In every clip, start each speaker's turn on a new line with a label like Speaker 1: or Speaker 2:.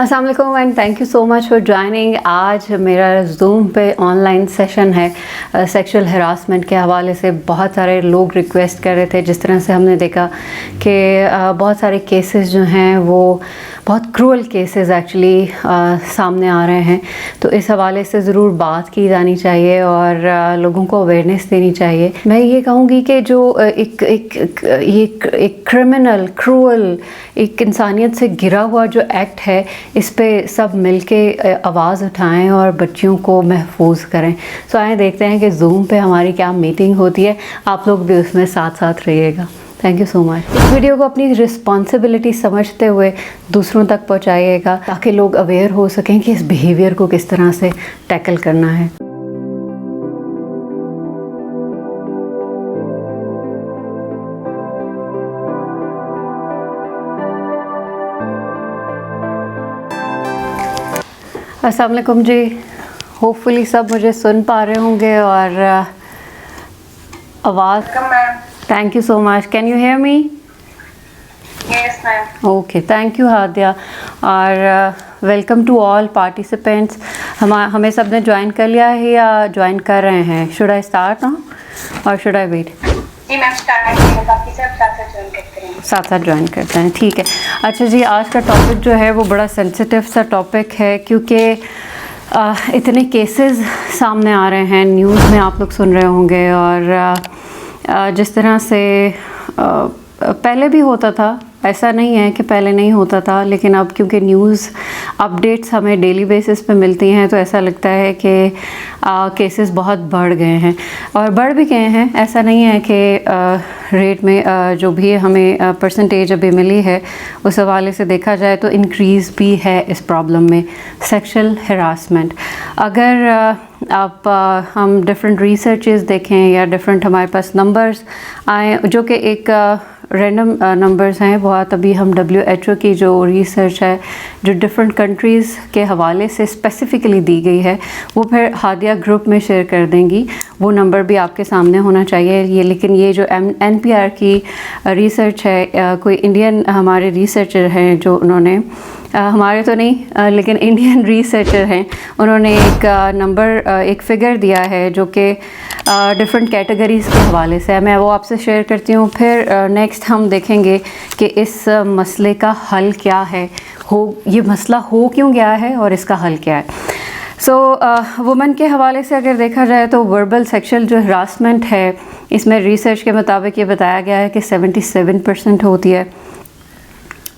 Speaker 1: अस्सलाम वालेकुम and thank you so much for joining. आज मेरा जूम पे ऑनलाइन सेशन है सेक्सुअल हरासमेंट के हवाले से। बहुत सारे लोग रिक्वेस्ट कर रहे थे। जिस तरह से हमने देखा कि बहुत सारे केसेस जो हैं वो बहुत क्रूअल केसेस एक्चुअली सामने आ रहे हैं, तो इस हवाले से ज़रूर बात की जानी चाहिए और लोगों को अवेयरनेस देनी चाहिए। मैं ये कहूँगी कि जो एक क्रिमिनल क्रूअल एक इंसानियत से गिरा हुआ जो एक्ट है, इस पे सब मिलके आवाज़ उठाएं और बच्चियों को महफूज करें। सो आए देखते हैं कि जूम पे हमारी क्या मीटिंग होती है। आप लोग भी उसमें साथ साथ रहिएगा। Thank you so much. इस वीडियो को अपनी रिस्पॉन्सिबिलिटी समझते हुए दूसरों तक पहुंचाइएगा ताकि लोग अवेयर हो सकें कि इस बिहेवियर को किस तरह से टैकल करना है। अस्सलाम वालेकुम जी। होपफुली सब मुझे सुन पा रहे होंगे और आवाज़। Thank you so much. Can you hear me?
Speaker 2: Yes, ma'am.
Speaker 1: Okay, thank you Hadiya. और वेलकम टू ऑल पार्टिसिपेंट्स। हमें सब ने ज्वाइन कर लिया है या ज्वाइन कर रहे हैं? शुड आई स्टार्ट नाउ और शुड आई वेट?
Speaker 2: जी मैम, स्टार्ट करें, बाकी सब साथ साथ ज्वाइन करते हैं।
Speaker 1: साथ साथ ज्वाइन करते हैं, ठीक है। अच्छा जी, आज का टॉपिक जो है वो बड़ा सेंसिटिव सा टॉपिक है क्योंकि इतने केसेस सामने आ रहे हैं, न्यूज़ में आप लोग सुन रहे होंगे। और जिस तरह से पहले भी होता था, ऐसा नहीं है कि पहले नहीं होता था, लेकिन अब क्योंकि न्यूज़ अपडेट्स हमें डेली बेसिस पे मिलती हैं तो ऐसा लगता है कि केसेस बहुत बढ़ गए हैं और बढ़ भी गए हैं। ऐसा नहीं है कि रेट में जो भी हमें परसेंटेज अभी मिली है उस हवाले से देखा जाए तो इंक्रीज़ भी है इस प्रॉब्लम में, सेक्सुअल हरासमेंट। अगर हम डिफरेंट रिसर्चेस देखें या डिफरेंट हमारे पास नंबर्स आए जो कि एक रैंडम नंबर्स हैं, बहुत अभी हम WHO की जो रिसर्च है जो डिफरेंट कंट्रीज़ के हवाले से स्पेसिफ़िकली दी गई है वो फिर हादिया ग्रुप में शेयर कर देंगी। वो नंबर भी आपके सामने होना चाहिए ये। लेकिन ये जो NPR की रिसर्च है, कोई इंडियन हमारे रिसर्चर हैं जो उन्होंने हमारे तो नहीं लेकिन इंडियन रिसर्चर हैं, उन्होंने एक नंबर एक फ़िगर दिया है जो कि डिफरेंट कैटेगरीज़ के हवाले से है। मैं वो आपसे शेयर करती हूँ। फिर नेक्स्ट हम देखेंगे कि इस मसले का हल क्या है, ये मसला हो क्यों गया है और इसका हल क्या है। वुमेन के हवाले से अगर देखा जाए तो वर्बल सेक्सुअल जो हरासमेंट है, इसमें रिसर्च के मुताबिक ये बताया गया है कि 77% होती है।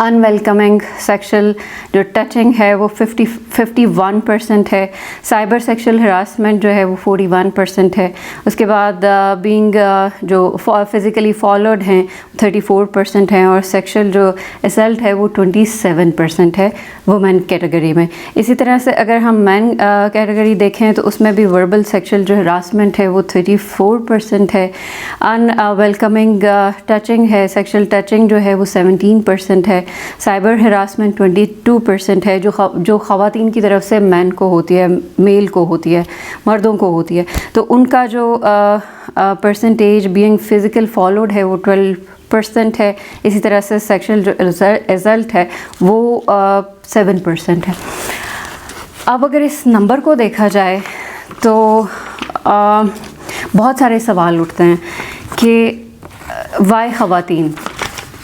Speaker 1: अनवेलकमिंग सेक्सुअल जो टचिंग है वो 51% है। साइबर सेक्सुअल हरासमेंट जो है वो 41% है। उसके बाद बीइंग जो फिज़िकली फॉलोड हैं 34% हैं और सेक्सुअल जो असल्ट है वो 27% है वुमेन कैटेगरी में। इसी तरह से अगर हम मैन कैटेगरी देखें तो उसमें भी वर्बल सेक्सुअल जो हरासमेंट है वो 34% है। अनवेलकमिंग टचिंग है, सेक्सुअल टचिंग जो है वो 17% है। साइबर हरासमेंट 22% है जो ख़वातीन की तरफ से मैन को होती है, मेल को होती है, मर्दों को होती है। तो उनका जो परसेंटेज बीइंग फ़िज़िकल फॉलोड है वो 12% है। इसी तरह से सेक्सुअल जो रिज़ल्ट है वो 7% है। अब अगर इस नंबर को देखा जाए तो बहुत सारे सवाल उठते हैं कि वाई ख़वातीन।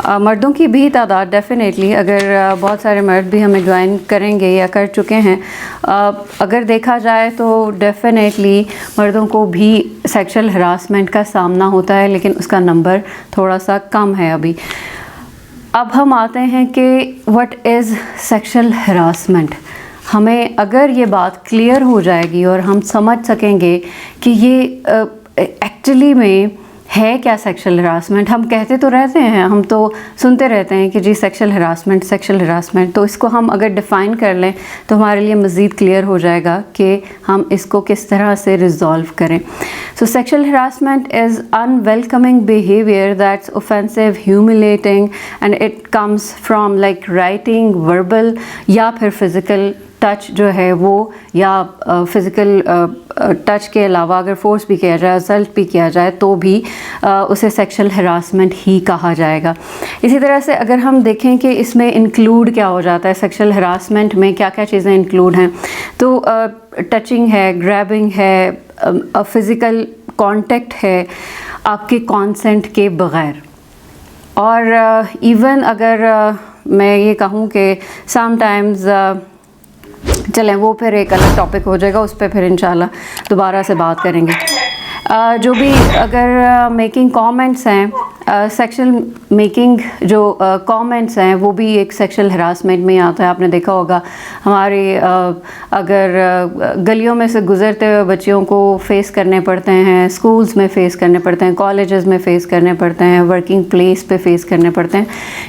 Speaker 1: मर्दों की भी तादाद डेफिनेटली, अगर बहुत सारे मर्द भी हमें ज्वाइन करेंगे या कर चुके हैं, अगर देखा जाए तो डेफिनेटली मर्दों को भी सेक्सुअल हरासमेंट का सामना होता है, लेकिन उसका नंबर थोड़ा सा कम है अभी। अब हम आते हैं कि व्हाट इज़ सेक्सुअल हरासमेंट। हमें अगर ये बात क्लियर हो जाएगी और हम समझ सकेंगे कि ये एक्चुअली में है क्या सेक्सुअल हरासमेंट। हम कहते तो रहते हैं, हम तो सुनते रहते हैं कि जी सेक्सुअल हरासमेंट, तो इसको हम अगर डिफ़ाइन कर लें तो हमारे लिए मज़ीद क्लियर हो जाएगा कि हम इसको किस तरह से रिजॉल्व करें। सो sexual harassment is unwelcoming behaviour that's offensive, humiliating and it comes from like writing, verbal या फिर फिज़िकल टच जो है वो या फिज़िकल टच के अलावा अगर फोर्स भी किया जाए, असल्ट भी किया जाए, तो भी उसे सेक्सुअल हरासमेंट ही कहा जाएगा। इसी तरह से अगर हम देखें कि इसमें इंक्लूड क्या हो जाता है, सेक्सुअल हरासमेंट में क्या क्या चीज़ें इंक्लूड हैं, तो टचिंग है, ग्रैबिंग है, फ़िज़िकल कांटेक्ट है आपके कंसेंट के बग़ैर। और इवन अगर मैं ये कहूँ कि समटाइम्स चलें वो फिर एक अलग टॉपिक हो जाएगा, उस पर फिर इंशाल्लाह दोबारा से बात करेंगे। जो भी अगर मेकिंग कमेंट्स हैं, सेक्शुअल मेकिंग जो कमेंट्स हैं वो भी एक सेक्शुअल हरासमेंट में आता है। आपने देखा होगा हमारे अगर गलियों में से गुज़रते हुए बच्चियों को फ़ेस करने पड़ते हैं, स्कूल्स में फ़ेस करने पड़ते हैं, कॉलेजेस में फ़ेस करने पड़ते हैं, वर्किंग प्लेस पे फ़ेस करने पड़ते हैं,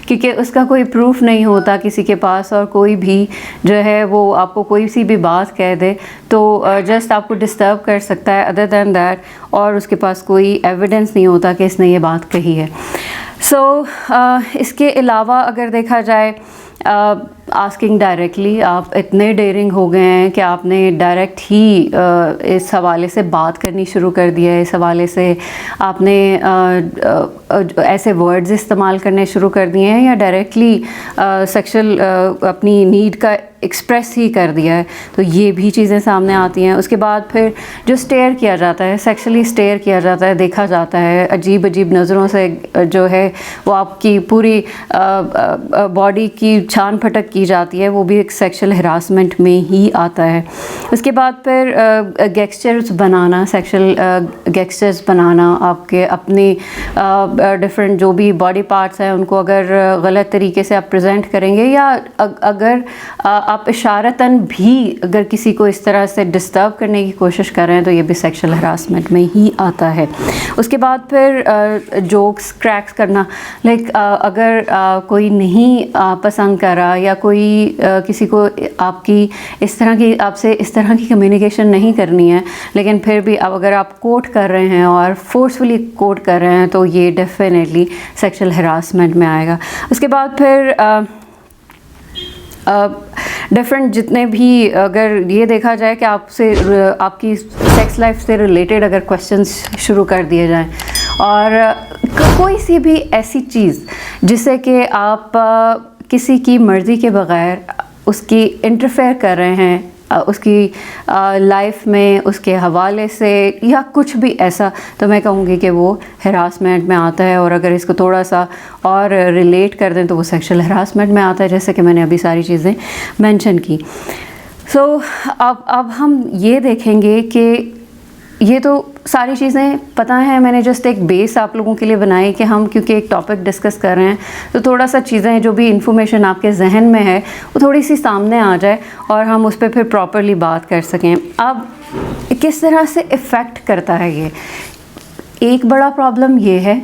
Speaker 1: क्योंकि उसका कोई प्रूफ नहीं होता किसी के पास, और कोई भी जो है वो आपको कोई सी भी बात कह दे तो जस्ट आपको डिस्टर्ब कर सकता है, अदर दैन दैट, और उसके पास कोई एविडेंस नहीं होता कि इसने ये बात कही है। इसके अलावा अगर देखा जाए आस्किंग डायरेक्टली, आप इतने डेयरिंग हो गए हैं कि आपने डायरेक्ट ही इस हवाले से बात करनी शुरू कर दिया है, इस हवाले से आपने ऐसे वर्ड्स इस्तेमाल करने शुरू कर दिए हैं या डायरेक्टली सेक्सुअल अपनी नीड का एक्सप्रेस ही कर दिया है, तो ये भी चीज़ें सामने आती हैं। उसके बाद फिर जो स्टेयर किया जाता है, सेक्सुअली स्टेयर किया जाता है, देखा जाता है अजीब अजीब नज़रों से, जो है वो आपकी पूरी बॉडी की छान फटक की जाती है, वो भी एक सेक्सुअल हरासमेंट में ही आता है। उसके बाद फिर गेस्चर्स बनाना, सेक्सुअल गेस्चर्स बनाना, आपके अपने डिफरेंट जो भी बॉडी पार्ट्स हैं उनको अगर गलत तरीके से आप प्रेजेंट करेंगे, या अगर आप इशारतन भी अगर किसी को इस तरह से डिस्टर्ब करने की कोशिश कर रहे हैं, तो ये भी सेक्सुअल हरासमेंट में ही आता है। उसके बाद फिर जोक्स क्रैक्स करना, लाइक अगर कोई नहीं पसंद कर रहा, या कोई किसी को आपसे इस तरह की कम्युनिकेशन नहीं करनी है, लेकिन फिर भी अगर आप कोट कर रहे हैं और फोर्सफुली कोट कर रहे हैं, तो ये डेफिनेटली सेक्सुअल हरासमेंट में आएगा। उसके बाद फिर डिफरेंट जितने भी, अगर ये देखा जाए कि आपकी सेक्स लाइफ से रिलेटेड अगर क्वेश्चंस शुरू कर दिए जाएं, और कोई सी भी ऐसी चीज़ जिससे कि आप किसी की मर्ज़ी के बग़ैर उसकी इंटरफेयर कर रहे हैं, उसकी लाइफ में उसके हवाले से, या कुछ भी ऐसा, तो मैं कहूँगी कि वो हरासमेंट में आता है। और अगर इसको थोड़ा सा और रिलेट कर दें तो वो सेक्सुअल हरासमेंट में आता है, जैसे कि मैंने अभी सारी चीज़ें मेंशन की। अब हम ये देखेंगे कि ये तो सारी चीज़ें पता है, मैंने जस्ट एक बेस आप लोगों के लिए बनाई कि हम क्योंकि एक टॉपिक डिस्कस कर रहे हैं, तो थोड़ा सा चीज़ें जो भी इंफॉर्मेशन आपके जहन में है वो थोड़ी सी सामने आ जाए और हम उस पर फिर प्रॉपरली बात कर सकें। अब किस तरह से इफ़ेक्ट करता है ये, एक बड़ा प्रॉब्लम ये है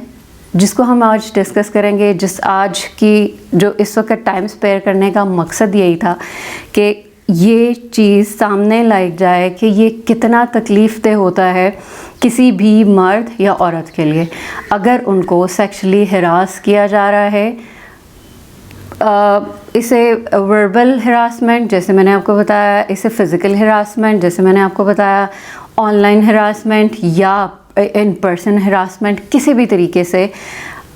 Speaker 1: जिसको हम आज डिस्कस करेंगे, आज की जो इस वक्त टाइम स्पेयर करने का मकसद यही था कि ये चीज़ सामने लाई जाए कि ये कितना तकलीफ़देह होता है किसी भी मर्द या औरत के लिए अगर उनको सेक्सुअली हरास किया जा रहा है। इसे वर्बल हरासमेंट जैसे मैंने आपको बताया, इसे फ़िज़िकल हरासमेंट जैसे मैंने आपको बताया, ऑनलाइन हरासमेंट या इन पर्सन हरासमेंट, किसी भी तरीके से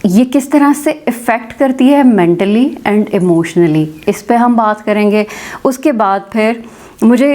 Speaker 1: ये किस तरह से इफ़ेक्ट करती है मेंटली एंड इमोशनली, इस पे हम बात करेंगे। उसके बाद फिर मुझे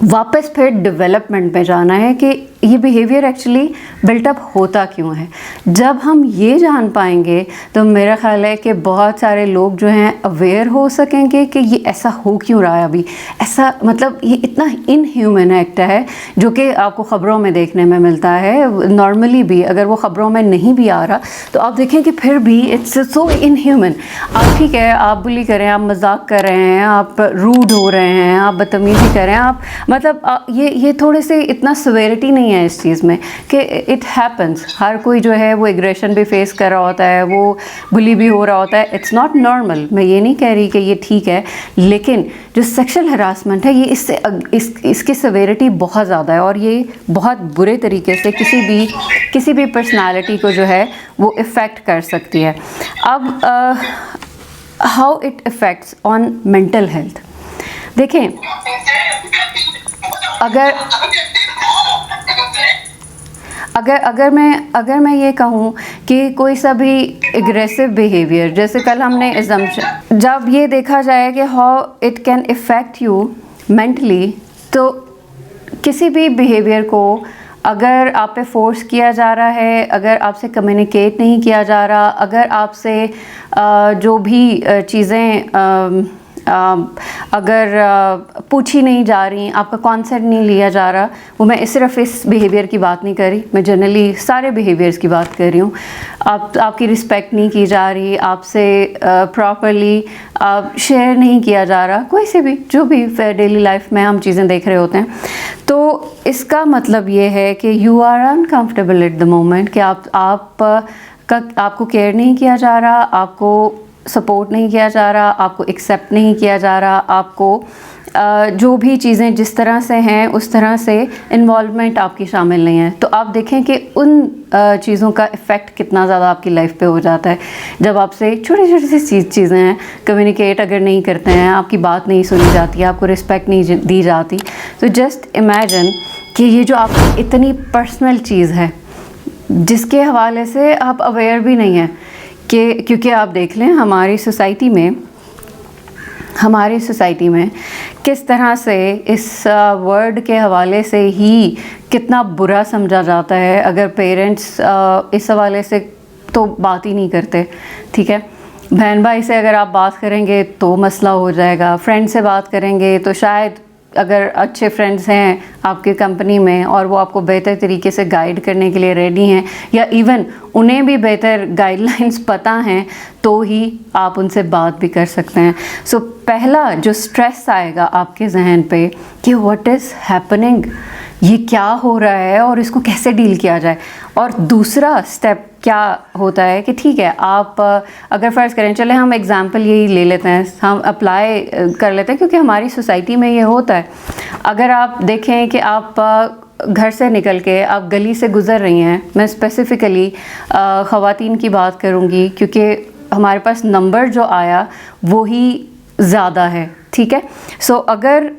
Speaker 1: वापस फिर डेवलपमेंट में जाना है कि ये बिहेवियर एक्चुअली बिल्टअप होता क्यों है। जब हम ये जान पाएंगे तो मेरा ख़्याल है कि बहुत सारे लोग जो हैं अवेयर हो सकेंगे कि ये ऐसा हो क्यों रहा है अभी, ऐसा मतलब ये इतना इनह्यूमन एक्ट है जो कि आपको ख़बरों में देखने में मिलता है। नॉर्मली भी अगर वो ख़बरों में नहीं भी आ रहा तो आप देखें कि फिर भी इट्स सो इनह्यूमन। आप ठीक है, आप बुली कर रहे हैं, आप मजाक कर रहे हैं, आप रूड हो रहे हैं, आप बदतमीज़ी कर रहे हैं, आप मतलब ये थोड़े से इतना सिवियरिटी नहीं है इस चीज़ में कि इट हैपन्स। हर कोई जो है वो एग्रेशन भी फेस कर रहा होता है, वो बुली भी हो रहा होता है, इट्स नॉट नॉर्मल। मैं ये नहीं कह रही कि ये ठीक है, लेकिन जो सेक्सुअल हरासमेंट है ये इसकी सिवियरिटी बहुत ज़्यादा है और ये बहुत बुरे तरीके से किसी भी पर्सनालिटी को जो है वो इफ़ेक्ट कर सकती है। अब how it effects on mental health. देखें, अगर अगर मैं ये कहूँ कि कोई सा भी एग्रेसिव बिहेवियर, जैसे कल हमने assumption, जब ये देखा जाए कि how it can effect you mentally, तो किसी भी बिहेवियर को अगर आप पे फोर्स किया जा रहा है, अगर आपसे कम्युनिकेट नहीं किया जा रहा, अगर आपसे जो भी चीज़ें अगर पूछी नहीं जा रही, आपका कॉन्सेंट नहीं लिया जा रहा, वो मैं सिर्फ इस बिहेवियर की बात नहीं कर रही, मैं जनरली सारे बिहेवियर्स की बात कर रही हूँ। आपकी रिस्पेक्ट नहीं की जा रही, आपसे प्रॉपरली शेयर नहीं किया जा रहा, कोई से भी जो भी डेली लाइफ में हम चीज़ें देख रहे होते हैं, तो इसका मतलब ये है कि you are uncomfortable at the moment, कि आपको केयर नहीं किया जा रहा, आपको सपोर्ट नहीं किया जा रहा, आपको एक्सेप्ट नहीं किया जा रहा, आपको जो भी चीज़ें जिस तरह से हैं उस तरह से इन्वॉल्वमेंट आपकी शामिल नहीं है। तो आप देखें कि उन चीज़ों का इफ़ेक्ट कितना ज़्यादा आपकी लाइफ पे हो जाता है, जब आपसे छोटी छोटी सी चीज़ें हैं, कम्युनिकेट अगर नहीं करते हैं, आपकी बात नहीं सुनी जाती, आपको रिस्पेक्ट नहीं दी जाती। तो जस्ट इमेजिन कि ये जो आपकी इतनी पर्सनल चीज़ है, जिसके हवाले से आप अवेयर भी नहीं हैं, कि क्योंकि आप देख लें हमारी सोसाइटी में किस तरह से इस वर्ड के हवाले से ही कितना बुरा समझा जाता है। अगर पेरेंट्स इस हवाले से तो बात ही नहीं करते, ठीक है, बहन भाई से अगर आप बात करेंगे तो मसला हो जाएगा, फ्रेंड से बात करेंगे तो शायद अगर अच्छे फ्रेंड्स हैं आपके कंपनी में और वो आपको बेहतर तरीके से गाइड करने के लिए रेडी हैं, या इवन उन्हें भी बेहतर गाइडलाइंस पता हैं, तो ही आप उनसे बात भी कर सकते हैं। सो पहला जो स्ट्रेस आएगा आपके जहन पे कि व्हाट इज़ हैपनिंग, ये क्या हो रहा है और इसको कैसे डील किया जाए। और दूसरा स्टेप क्या होता है कि ठीक है, आप अगर फ़र्ज़ करें, चले हम एग्ज़ाम्पल यही ले लेते हैं, हम अप्लाई कर लेते हैं क्योंकि हमारी सोसाइटी में ये होता है। अगर आप देखें कि आप घर से निकल के आप गली से गुज़र रही हैं, मैं स्पेसिफ़िकली ख़वातीन की बात करूँगी क्योंकि हमारे पास नंबर जो आया वो ही ज़्यादा है, ठीक है। सो अगर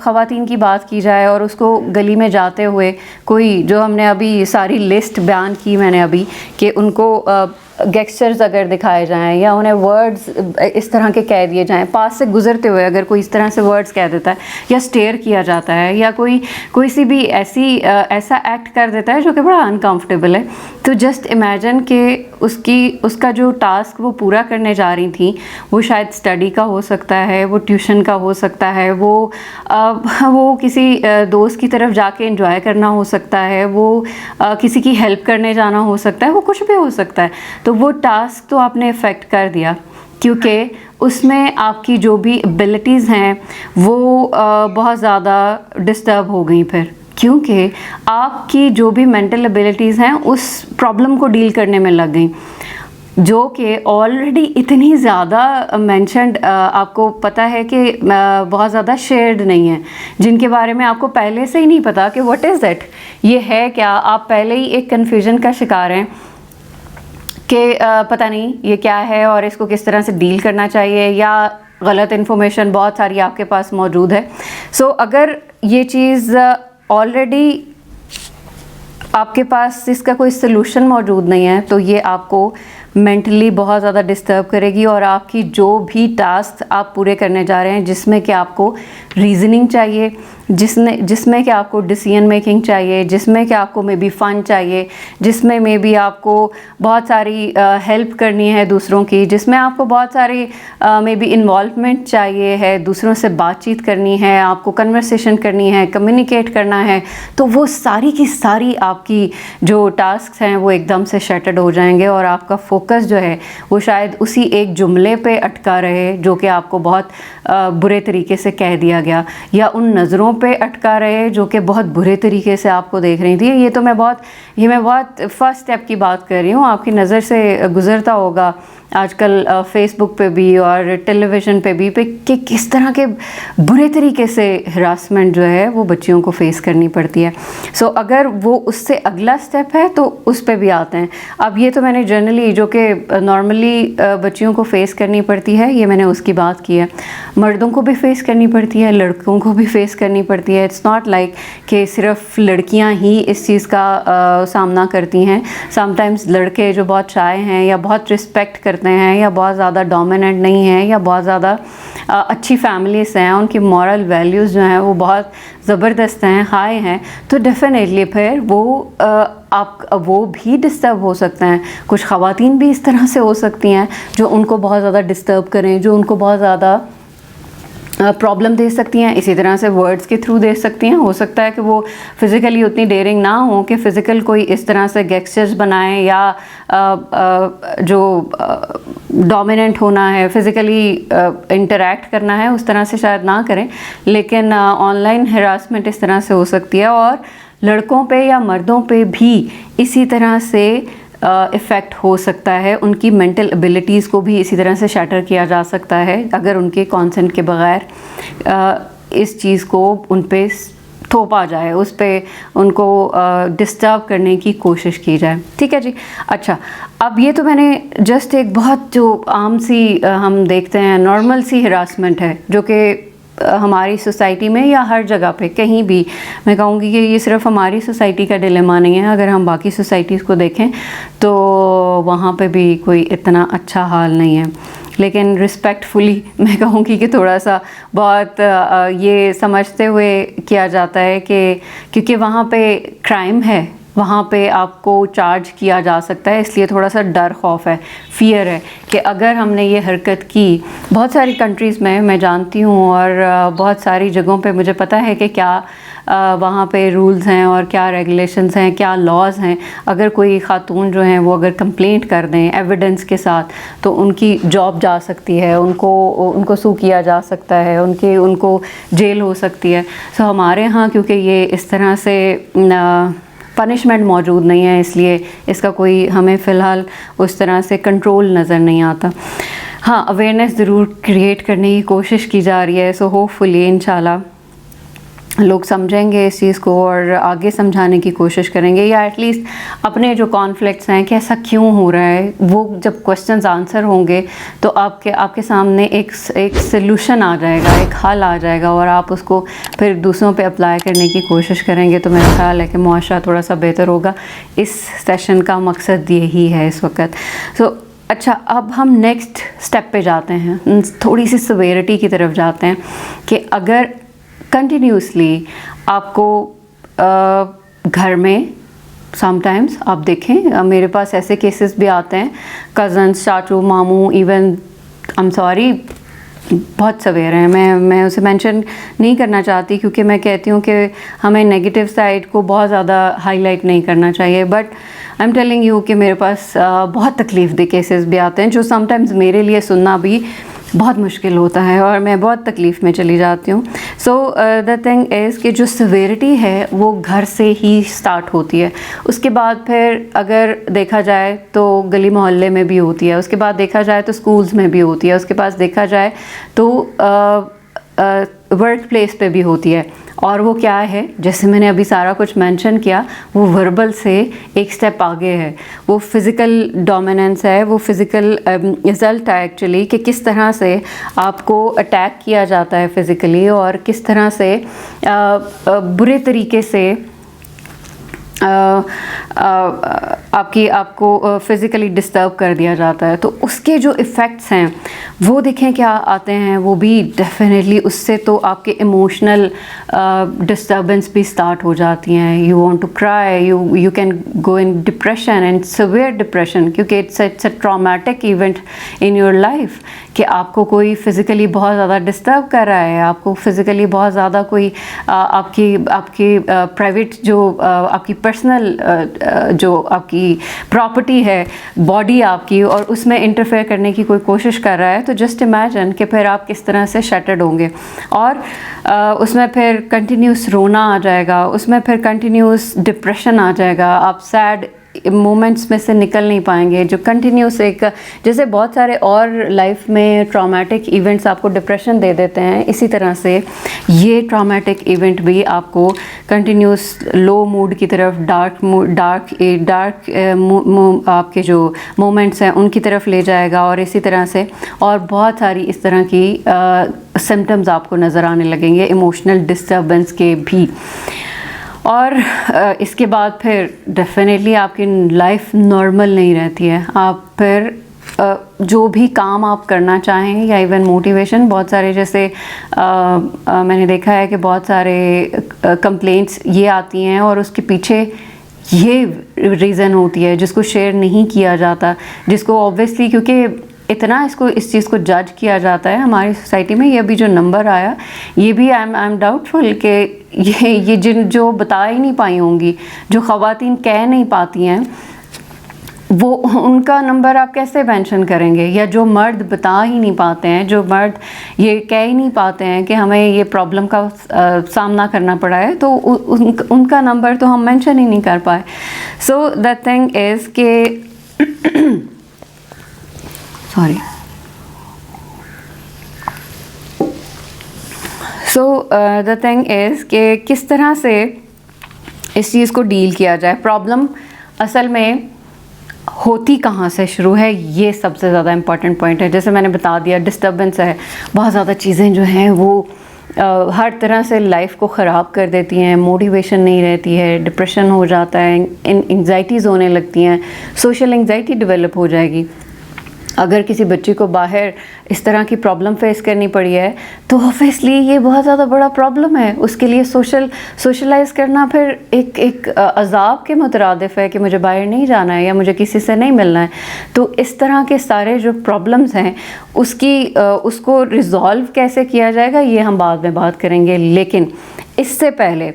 Speaker 1: ख़वातीन की बात की जाए और उसको गली में जाते हुए कोई, जो हमने अभी सारी लिस्ट बयान की मैंने अभी, कि उनको गेस्चर्स अगर दिखाए जाएं या उन्हें वर्ड्स इस तरह के कह दिए जाएं, पास से गुज़रते हुए अगर कोई इस तरह से वर्ड्स कह देता है या स्टेयर किया जाता है या कोई सी भी ऐसा एक्ट कर देता है जो कि बड़ा अनकंफर्टेबल है, तो जस्ट इमेजिन कि उसका जो टास्क वो पूरा करने जा रही थी, वो शायद स्टडी का हो सकता है, वो ट्यूशन का हो सकता है, वो किसी दोस्त की तरफ जाके एंजॉय करना हो सकता है, वो किसी की हेल्प करने जाना हो सकता है, वो कुछ भी हो सकता है। तो वो टास्क तो आपने इफ़ेक्ट कर दिया क्योंकि उसमें आपकी जो भी एबिलिटीज़ हैं वो बहुत ज़्यादा डिस्टर्ब हो गई फिर, क्योंकि आपकी जो भी मेंटल एबिलिटीज़ हैं उस प्रॉब्लम को डील करने में लग गई, जो कि ऑलरेडी इतनी ज़्यादा मेंशन्ड, आपको पता है कि बहुत ज़्यादा शेयर्ड नहीं है, जिनके बारे में आपको पहले से ही नहीं पता कि व्हाट इज़ दैट, ये है क्या। आप पहले ही एक कन्फ्यूजन का शिकार हैं कि पता नहीं ये क्या है और इसको किस तरह से डील करना चाहिए, या गलत इन्फॉर्मेशन बहुत सारी आपके पास मौजूद है। सो अगर ये चीज़ ऑलरेडी आपके पास इसका कोई सलूशन मौजूद नहीं है, तो ये आपको मेंटली बहुत ज़्यादा डिस्टर्ब करेगी और आपकी जो भी टास्क आप पूरे करने जा रहे हैं, जिसमें कि आपको रीजनिंग चाहिए, जिसमें कि आपको डिसीजन मेकिंग चाहिए, जिसमें कि आपको मे बी फ़न चाहिए, जिसमें मे बी आपको बहुत सारी हेल्प करनी है दूसरों की, जिसमें आपको बहुत सारी मे बी इन्वॉल्वमेंट चाहिए है, दूसरों से बातचीत करनी है, आपको कन्वर्सेशन करनी है, कम्युनिकेट करना है, तो वो सारी की सारी आपकी जो टास्क हैं वो एकदम से शटर्ड हो जाएंगे और आपका फोकस जो है वो शायद उसी एक जुमले पे अटका रहे जो कि आपको बहुत बुरे तरीके से कह दिया गया, या उन नज़रों पे अटका रहे जो कि बहुत बुरे तरीके से आपको देख रही थी। ये मैं बहुत फर्स्ट स्टेप की बात कर रही हूँ। आपकी नज़र से गुज़रता होगा, आजकल फेसबुक पे भी और टेलीविज़न पे भी कि किस तरह के बुरे तरीके से हरासमेंट जो है वो बच्चियों को फेस करनी पड़ती है। सो अगर वो उससे अगला स्टेप है तो उस पे भी आते हैं। अब ये तो मैंने जनरली जो कि नॉर्मली बच्चियों को फेस करनी पड़ती है, ये मैंने उसकी बात की है। मर्दों को भी फेस करनी पड़ती है, लड़कों को भी फेस करनी पड़ती है। इट्स नॉट लाइक कि सिर्फ लड़कियां ही इस चीज़ का सामना करती हैं। समटाइम्स लड़के जो बहुत शाय हैं या बहुत रिस्पेक्ट करते हैं या बहुत ज़्यादा डोमिनेंट नहीं हैं या बहुत ज़्यादा अच्छी फैमिली से हैं, उनकी मॉरल वैल्यूज़ जो हैं वो बहुत ज़बरदस्त हैं, हाई हैं, तो डेफिनेटली फिर वो भी डिस्टर्ब हो सकते हैं। कुछ ख़वातीन भी इस तरह से हो सकती हैं जो उनको बहुत ज़्यादा डिस्टर्ब करें, जो उनको बहुत ज़्यादा प्रॉब्लम दे सकती हैं। इसी तरह से वर्ड्स के थ्रू दे सकती हैं। हो सकता है कि वो फिज़िकली उतनी डेयरिंग ना हो कि फ़िज़िकल कोई इस तरह से गेस्चर्स बनाएं या जो डोमिनेंट होना है, फ़िज़िकली इंटरेक्ट करना है, उस तरह से शायद ना करें, लेकिन ऑनलाइन हरासमेंट इस तरह से हो सकती है। और लड़कों पे या मर्दों पे भी इसी तरह से इफ़ेक्ट हो सकता है। उनकी मेंटल एबिलिटीज़ को भी इसी तरह से शैटर किया जा सकता है अगर उनके कंसेंट के बगैर इस चीज़ को उन पे थोपा जाए, उस पे उनको डिस्टर्ब करने की कोशिश की जाए। ठीक है जी। अच्छा, अब ये तो मैंने जस्ट एक बहुत जो आम सी हम देखते हैं नॉर्मल सी हरासमेंट है जो कि हमारी सोसाइटी में या हर जगह पे कहीं भी, मैं कहूँगी कि ये सिर्फ हमारी सोसाइटी का डिलेमा नहीं है। अगर हम बाकी सोसाइटीज़ को देखें तो वहाँ पे भी कोई इतना अच्छा हाल नहीं है। लेकिन रिस्पेक्टफुली मैं कहूँगी कि थोड़ा सा बहुत ये समझते हुए किया जाता है कि क्योंकि वहाँ पे क्राइम है, वहाँ पे आपको चार्ज किया जा सकता है, इसलिए थोड़ा सा डर खौफ है, फियर है कि अगर हमने ये हरकत की। बहुत सारी कंट्रीज़ में मैं जानती हूँ और बहुत सारी जगहों पे मुझे पता है कि क्या वहाँ पे रूल्स हैं और क्या रेगुलेशंस हैं, क्या लॉज हैं। अगर कोई खातून जो हैं वो अगर कंप्लेंट कर दें एविडेंस के साथ तो उनकी जॉब जा सकती है, उनको सू किया जा सकता है, उनको जेल हो सकती है। सो हमारे यहाँ क्योंकि ये इस तरह से पनिशमेंट मौजूद नहीं है, इसलिए इसका कोई हमें फ़िलहाल उस तरह से कंट्रोल नज़र नहीं आता। हाँ, अवेयरनेस ज़रूर क्रिएट करने की कोशिश की जा रही है। सो होपफुली इंशाल्लाह लोग समझेंगे इस चीज़ को और आगे समझाने की कोशिश करेंगे, या एटलीस्ट अपने जो कॉन्फ्लिक्ट्स हैं कि ऐसा क्यों हो रहा है, वो जब क्वेश्चंस आंसर होंगे तो आपके सामने एक सलूशन आ जाएगा, एक हल आ जाएगा और आप उसको फिर दूसरों पे अप्लाई करने की कोशिश करेंगे। तो मेरा ख्याल है कि मुआशरा थोड़ा सा बेहतर होगा। इस सेशन का मकसद यही है इस वक्त। सो अच्छा, अब हम नेक्स्ट स्टेप पे जाते हैं, थोड़ी सी सवेरिटी की तरफ जाते हैं कि अगर कंटिन्यूसली आपको घर में समटाइम्स आप देखें, मेरे पास ऐसे केसेस भी आते हैं, कज़न्स, चाचू, मामू, इवन आई एम सॉरी बहुत सवेर हैं, मैं उसे मेंशन नहीं करना चाहती क्योंकि मैं कहती हूँ कि हमें नेगेटिव साइड को बहुत ज़्यादा हाईलाइट नहीं करना चाहिए। But I am telling you कि मेरे पास बहुत तकलीफ़ दे केसेस भी आते हैं जो समटाइम्स मेरे लिए सुनना भी बहुत मुश्किल होता है और मैं बहुत तकलीफ़ में चली जाती हूँ। सो द थिंग इज़ कि जो सवेरिटी है वो घर से ही स्टार्ट होती है, उसके बाद फिर अगर देखा जाए तो गली मोहल्ले में भी होती है, उसके बाद देखा जाए तो स्कूल्स में भी होती है, उसके बाद देखा जाए तो वर्क प्लेस पे भी होती है। और वो क्या है, जैसे मैंने अभी सारा कुछ मेंशन किया, वो वर्बल से एक स्टेप आगे है, वो फिज़िकल डोमिनेंस है, वो फिज़िकल रिज़ल्ट है एक्चुअली कि किस तरह से आपको अटैक किया जाता है फ़िज़िकली और किस तरह से बुरे तरीके से आपको फ़िज़िकली डिस्टर्ब कर दिया जाता है। तो उसके जो इफ़ेक्ट्स हैं वो देखें क्या आते हैं, वो भी डेफिनेटली उससे तो आपके इमोशनल डिस्टर्बेंस भी स्टार्ट हो जाती हैं। You want to cry, you can go in depression and severe depression, क्योंकि it's a traumatic event in your life कि आपको कोई फ़िज़िकली बहुत ज़्यादा डिस्टर्ब कर रहा है, आपको फ़िज़िकली बहुत ज़्यादा कोई आपकी प्राइवेट जो आपकी पर्सनल जो आपकी प्रॉपर्टी है, बॉडी आपकी, और उसमें इंटरफेयर करने की कोई कोशिश कर रहा है। तो जस्ट इमेजिन कि फिर आप किस तरह से शटर्ड होंगे और उसमें फिर कंटिन्यूस रोना आ जाएगा, उसमें फिर कंटिन्यूस डिप्रेशन आ जाएगा, आप सैड मोमेंट्स में से निकल नहीं पाएंगे, जो कंटिन्यूस एक, जैसे बहुत सारे और लाइफ में ट्रॉमेटिक इवेंट्स आपको डिप्रेशन दे देते हैं, इसी तरह से ये ट्रॉमेटिक इवेंट भी आपको कंटिन्यूस लो मूड की तरफ, डार्क आपके जो मोमेंट्स हैं उनकी तरफ ले जाएगा, और इसी तरह से और बहुत सारी इस तरह की सिम्टम्स आपको नज़र आने लगेंगे इमोशनल डिस्टर्बेंस के भी। और इसके बाद फिर डेफिनेटली आपकी लाइफ नॉर्मल नहीं रहती है। आप फिर जो भी काम आप करना चाहें या इवन मोटिवेशन, बहुत सारे जैसे मैंने देखा है कि बहुत सारे कंप्लेंट्स ये आती हैं और उसके पीछे ये रीज़न होती है जिसको शेयर नहीं किया जाता, जिसको ऑब्वियसली क्योंकि इतना इस चीज़ को जज किया जाता है हमारी सोसाइटी में। ये अभी जो नंबर आया, ये भी आई एम डाउटफुल कि ये जो बता ही नहीं पाई होंगी, जो ख़वातीन कह नहीं पाती हैं, वो उनका नंबर आप कैसे मेंशन करेंगे? या जो मर्द बता ही नहीं पाते हैं, जो मर्द ये कह ही नहीं पाते हैं कि हमें ये प्रॉब्लम का सामना करना पड़ा है, तो उनका नंबर तो हम मेंशन ही नहीं कर पाए। सो द थिंग इज़ के sorry, so the thing is कि किस तरह से इस चीज़ को डील किया जाए। प्रॉब्लम असल में होती कहाँ से शुरू है, ये सबसे ज़्यादा इम्पॉर्टेंट पॉइंट है। जैसे मैंने बता दिया, डिस्टर्बेंस है, बहुत ज़्यादा चीज़ें जो हैं वो हर तरह से लाइफ को ख़राब कर देती हैं, मोटिवेशन नहीं रहती है, डिप्रेशन हो जाता है, एंग्जाइटीज़ होने लगती हैं, सोशल एंग्जाइटी डेवलप हो जाएगी। अगर किसी बच्चे को बाहर इस तरह की प्रॉब्लम फेस करनी पड़ी है तो ऑब्वियसली ये बहुत ज़्यादा बड़ा प्रॉब्लम है। उसके लिए सोशलाइज करना फिर एक अजाब के मुतरादिफ है कि मुझे बाहर नहीं जाना है या मुझे किसी से नहीं मिलना है। तो इस तरह के सारे जो प्रॉब्लम्स हैं उसको रिज़ॉल्व कैसे किया जाएगा, ये हम बाद में बात करेंगे। लेकिन इससे पहले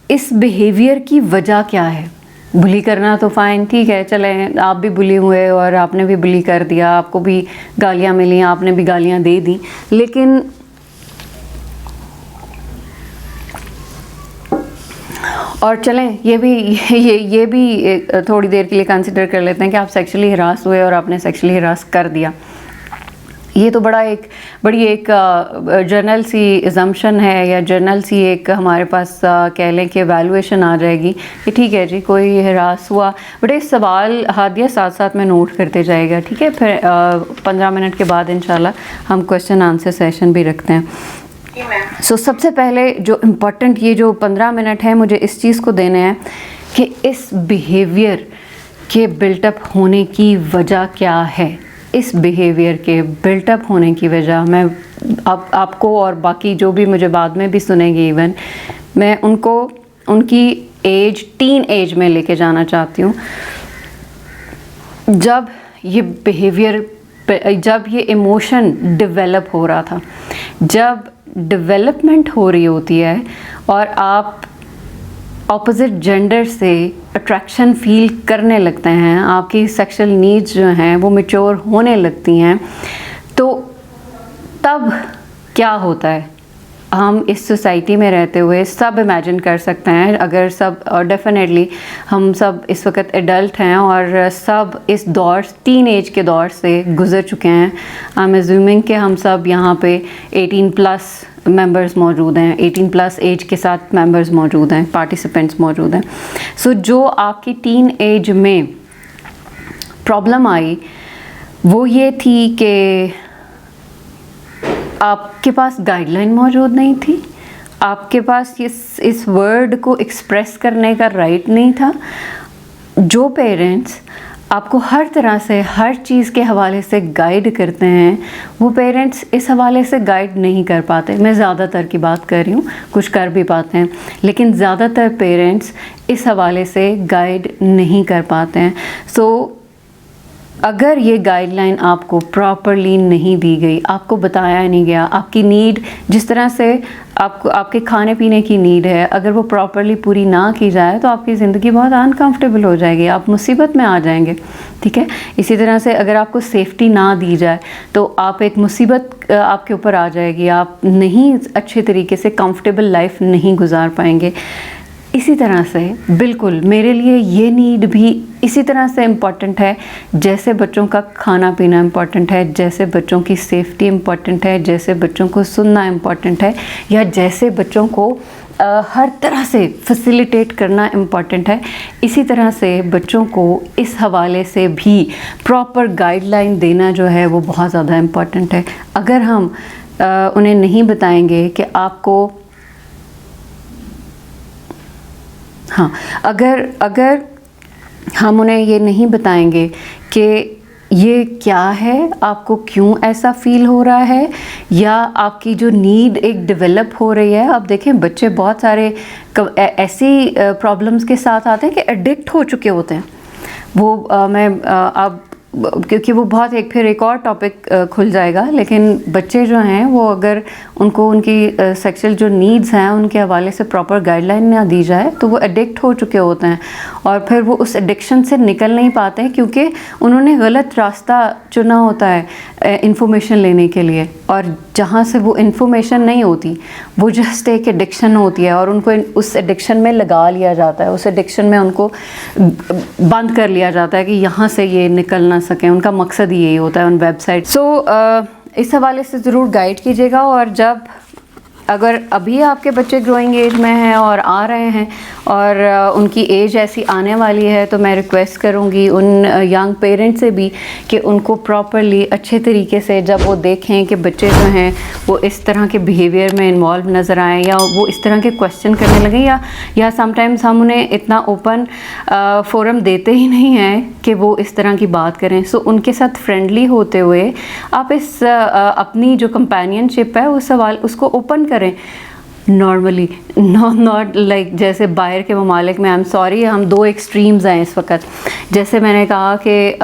Speaker 1: इस बिहेवियर की वजह क्या है? बुली करना तो फ़ाइन, ठीक है, चले आप भी बुली हुए और आपने भी बुली कर दिया, आपको भी गालियाँ मिली, आपने भी गालियाँ दे दी, लेकिन और चलें ये भी थोड़ी देर के लिए कंसिडर कर लेते हैं कि आप सेक्सुअली हरास हुए और आपने सेक्सुअली हरास कर दिया। ये तो बड़ी एक जर्नल सी अजम्पशन है, या जर्नल सी एक हमारे पास कह लें कि वैल्यूएशन आ जाएगी कि ठीक है जी, कोई हरास हुआ। बड़े सवाल हादिया साथ साथ में नोट करते जाएगा, ठीक है। फिर 15 मिनट के बाद इंशाल्लाह हम क्वेश्चन आंसर सेशन भी रखते हैं। सो सबसे पहले जो इम्पोर्टेंट ये जो 15 मिनट है मुझे इस चीज़ को देने हैं कि इस बिहेवियर के बिल्टअप होने की वजह क्या है। इस बिहेवियर के बिल्टअप होने की वजह मैं आपको और बाकी जो भी मुझे बाद में भी सुनेंगे, इवन मैं उनकी टीन एज में लेके जाना चाहती हूँ, जब ये इमोशन डेवलप हो रहा था, जब डेवलपमेंट हो रही होती है और आप ऑपोजिट जेंडर से अट्रैक्शन फील करने लगते हैं, आपकी सेक्सुअल नीड्स जो हैं वो मैच्योर होने लगती हैं, तो तब क्या होता है? हम इस सोसाइटी में रहते हुए सब इमेजिन कर सकते हैं, अगर सब, और डेफिनेटली हम सब इस वक्त एडल्ट हैं और सब इस दौर, टीन एज के दौर से गुज़र चुके हैं। आई एम अज्यूमिंग कि हम सब यहाँ पे 18+ मेंबर्स मौजूद हैं, 18+ एज के साथ मेंबर्स मौजूद हैं, पार्टिसिपेंट्स मौजूद हैं। सो जो आपकी टीन एज में प्रॉब्लम आई वो ये थी कि आपके पास गाइडलाइन मौजूद नहीं थी, आपके पास इस वर्ड को एक्सप्रेस करने का राइट नहीं था। जो पेरेंट्स आपको हर तरह से हर चीज़ के हवाले से गाइड करते हैं, वो पेरेंट्स इस हवाले से गाइड नहीं कर पाते। मैं ज़्यादातर की बात कर रही हूँ, कुछ कर भी पाते हैं, लेकिन ज़्यादातर पेरेंट्स इस हवाले से गाइड नहीं कर पाते हैं। सो अगर ये गाइडलाइन आपको प्रॉपरली नहीं दी गई, आपको बताया नहीं गया, आपकी नीड जिस तरह से आपके खाने पीने की नीड है, अगर वो प्रॉपरली पूरी ना की जाए तो आपकी ज़िंदगी बहुत अनकंफर्टेबल हो जाएगी, आप मुसीबत में आ जाएंगे, ठीक है। इसी तरह से अगर आपको सेफ्टी ना दी जाए तो आप एक मुसीबत आपके ऊपर आ जाएगी, आप नहीं अच्छे तरीके से कंफर्टेबल लाइफ नहीं गुजार पाएंगे। इसी तरह से बिल्कुल मेरे लिए ये नीड भी इसी तरह से इम्पॉर्टेंट है जैसे बच्चों का खाना पीना इम्पॉर्टेंट है, जैसे बच्चों की सेफ्टी इम्पॉर्टेंट है, जैसे बच्चों को सुनना इम्पॉर्टेंट है, या जैसे बच्चों को हर तरह से फैसिलिटेट करना इम्पॉर्टेंट है। इसी तरह से बच्चों को इस हवाले से भी प्रॉपर गाइडलाइन देना जो है वो बहुत ज़्यादा इम्पॉर्टेंट है। अगर हम उन्हें नहीं बताएंगे कि आपको अगर हम उन्हें ये नहीं बताएंगे कि ये क्या है, आपको क्यों ऐसा फील हो रहा है, या आपकी जो नीड एक डेवलप हो रही है। अब देखें बच्चे बहुत सारे ऐसी प्रॉब्लम्स के साथ आते हैं कि एडिक्ट हो चुके होते हैं। वो अब क्योंकि वो बहुत फिर एक और टॉपिक खुल जाएगा, लेकिन बच्चे जो हैं वो अगर उनको उनकी सेक्सुअल जो नीड्स हैं उनके हवाले से प्रॉपर गाइडलाइन ना दी जाए तो वो एडिक्ट हो चुके होते हैं और फिर वो उस एडिक्शन से निकल नहीं पाते हैं क्योंकि उन्होंने गलत रास्ता चुना होता है इंफॉर्मेशन लेने के लिए, और जहाँ से वो इंफॉर्मेशन नहीं होती वो जस्ट एक एडिक्शन होती है और उनको उस एडिक्शन में लगा लिया जाता है, उस एडिक्शन में उनको बंद कर लिया जाता है कि यहाँ से ये निकल ना सकें। उनका मकसद ही यही होता है उन वेबसाइट। इस हवाले से ज़रूर गाइड कीजिएगा। और अगर अभी आपके बच्चे ग्रोइंग एज में हैं और आ रहे हैं और उनकी एज ऐसी आने वाली है तो मैं रिक्वेस्ट करूँगी उन यंग पेरेंट्स से भी कि उनको प्रॉपरली अच्छे तरीके से जब वो देखें कि बच्चे जो हैं वो इस तरह के बिहेवियर में इन्वॉल्व नज़र आएँ या वो इस तरह के क्वेश्चन करने लगे, या समटाइम्स हम उन्हें इतना ओपन फोरम देते ही नहीं हैं कि वो इस तरह की बात करें। सो उनके साथ फ्रेंडली होते हुए आप इस अपनी जो कंपेनियनशिप है उस सवाल उसको ओपन करें नॉर्मली, नॉट लाइक जैसे बाहर के ममालिक में। आई एम सॉरी, हम दो एक्सट्रीम्स हैं इस वक्त। जैसे मैंने कहा कि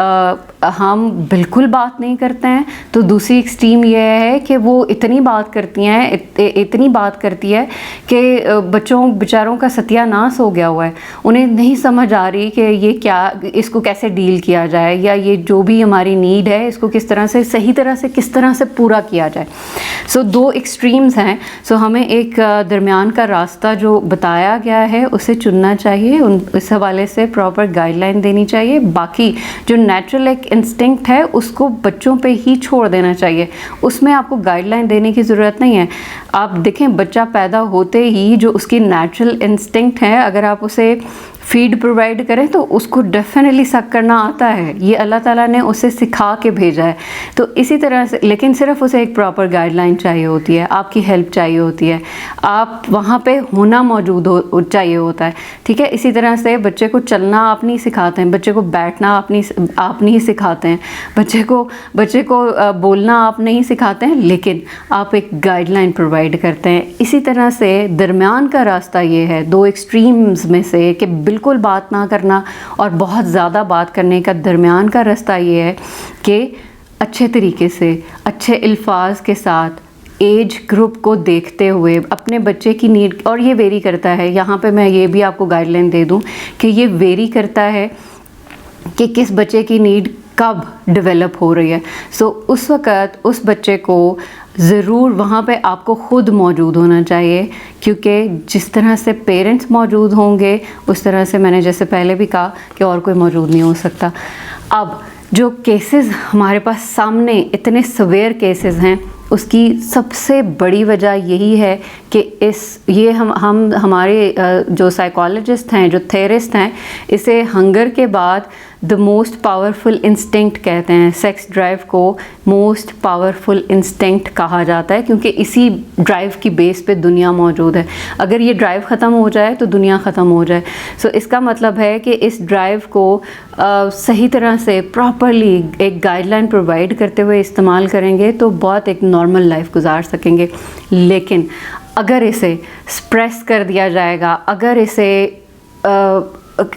Speaker 1: हम बिल्कुल बात नहीं करते हैं, तो दूसरी एक्सट्रीम ये है कि वो इतनी बात करती हैं, इतनी बात करती है कि बच्चों बेचारों का सत्यानाश हो गया हुआ है। उन्हें नहीं समझ आ रही कि ये क्या, इसको कैसे डील किया जाए, या ये जो भी हमारी नीड है इसको किस तरह से सही तरह से किस तरह से पूरा किया जाए। सो दो एक्सट्रीम्स हैं। सो हमें एक दरमियान का रास्ता जो बताया गया है उसे चुनना चाहिए, इस हवाले से प्रॉपर गाइडलाइन देनी चाहिए। बाकी जो नेचुरल एक इंस्टिंक्ट है उसको बच्चों पे ही छोड़ देना चाहिए, उसमें आपको गाइडलाइन देने की ज़रूरत नहीं है। आप देखें बच्चा पैदा होते ही जो उसकी नेचुरल इंस्टिंक्ट है, अगर आप उसे फीड प्रोवाइड करें तो उसको डेफिनेटली सक करना आता है, ये अल्लाह ताला ने उसे सिखा के भेजा है। तो इसी तरह से, लेकिन सिर्फ उसे एक प्रॉपर गाइडलाइन चाहिए होती है, आपकी हेल्प चाहिए होती है, आप वहाँ पे होना मौजूद चाहिए होता है, ठीक है। इसी तरह से बच्चे को चलना आप नहीं सिखाते हैं, बच्चे को बैठना आप नहीं सिखाते हैं, बच्चे को बोलना आप नहीं सिखाते हैं, लेकिन आप एक गाइडलाइन प्रोवाइड करते हैं। इसी तरह से दरमियान का रास्ता ये है दो एक्सट्रीम्स में से कि बिल्कुल बात ना करना और बहुत ज़्यादा बात करने का दरमियान का रास्ता ये है कि अच्छे तरीके से अच्छे अल्फाज के साथ एज ग्रुप को देखते हुए अपने बच्चे की नीड, और ये वेरी करता है, यहाँ पे मैं ये भी आपको गाइडलाइन दे दूँ कि ये वेरी करता है कि किस बच्चे की नीड कब डेवलप हो रही है। सो उस वक़्त उस बच्चे को ज़रूर वहाँ पे आपको ख़ुद मौजूद होना चाहिए, क्योंकि जिस तरह से पेरेंट्स मौजूद होंगे उस तरह से मैंने जैसे पहले भी कहा कि और कोई मौजूद नहीं हो सकता। अब जो केसेस हमारे पास सामने इतने सवेयर केसेस हैं उसकी सबसे बड़ी वजह यही है कि हम हमारे जो साइकोलॉजिस्ट हैं, जो थेरेस्ट हैं, इसे हंगर के बाद द मोस्ट पावरफुल इंस्टिंक्ट कहते हैं। सेक्स ड्राइव को मोस्ट पावरफुल इंस्टिंक्ट कहा जाता है क्योंकि इसी ड्राइव की बेस पे दुनिया मौजूद है। अगर ये ड्राइव ख़त्म हो जाए तो दुनिया ख़त्म हो जाए। सो इसका मतलब है कि इस ड्राइव को सही तरह से प्रॉपरली एक गाइडलाइन प्रोवाइड करते हुए इस्तेमाल करेंगे तो बहुत एक नॉर्मल लाइफ गुजार सकेंगे। लेकिन अगर इसे स्प्रेस कर दिया जाएगा, अगर इसे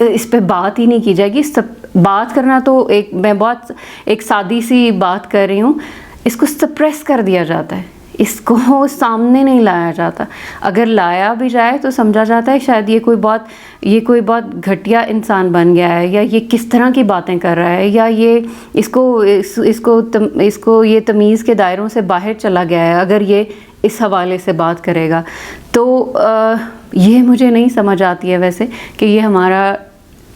Speaker 1: इस पे बात ही नहीं की जाएगी, सब बात करना तो मैं बहुत एक सादी सी बात कर रही हूँ, इसको सप्रेस कर दिया जाता है, इसको सामने नहीं लाया जाता। अगर लाया भी जाए तो समझा जाता है शायद ये कोई बहुत घटिया इंसान बन गया है, या ये किस तरह की बातें कर रहा है, या ये इसको ये तमीज़ के दायरों से बाहर चला गया है अगर ये इस हवाले से बात करेगा। तो ये मुझे नहीं समझ आती है वैसे कि ये हमारा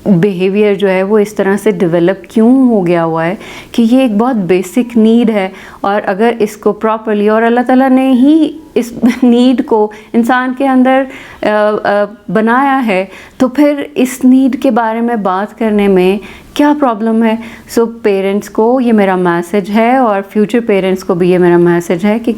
Speaker 1: बिहेवियर जो है वो इस तरह से डेवलप क्यों हो गया हुआ है कि ये एक बहुत बेसिक नीड है, और अगर इसको प्रॉपरली, और अल्लाह ताला ने ही इस नीड को इंसान के अंदर बनाया है, तो फिर इस नीड के बारे में बात करने में क्या प्रॉब्लम है। सो पेरेंट्स को ये मेरा मैसेज है, और फ्यूचर पेरेंट्स को भी ये मेरा मैसेज है कि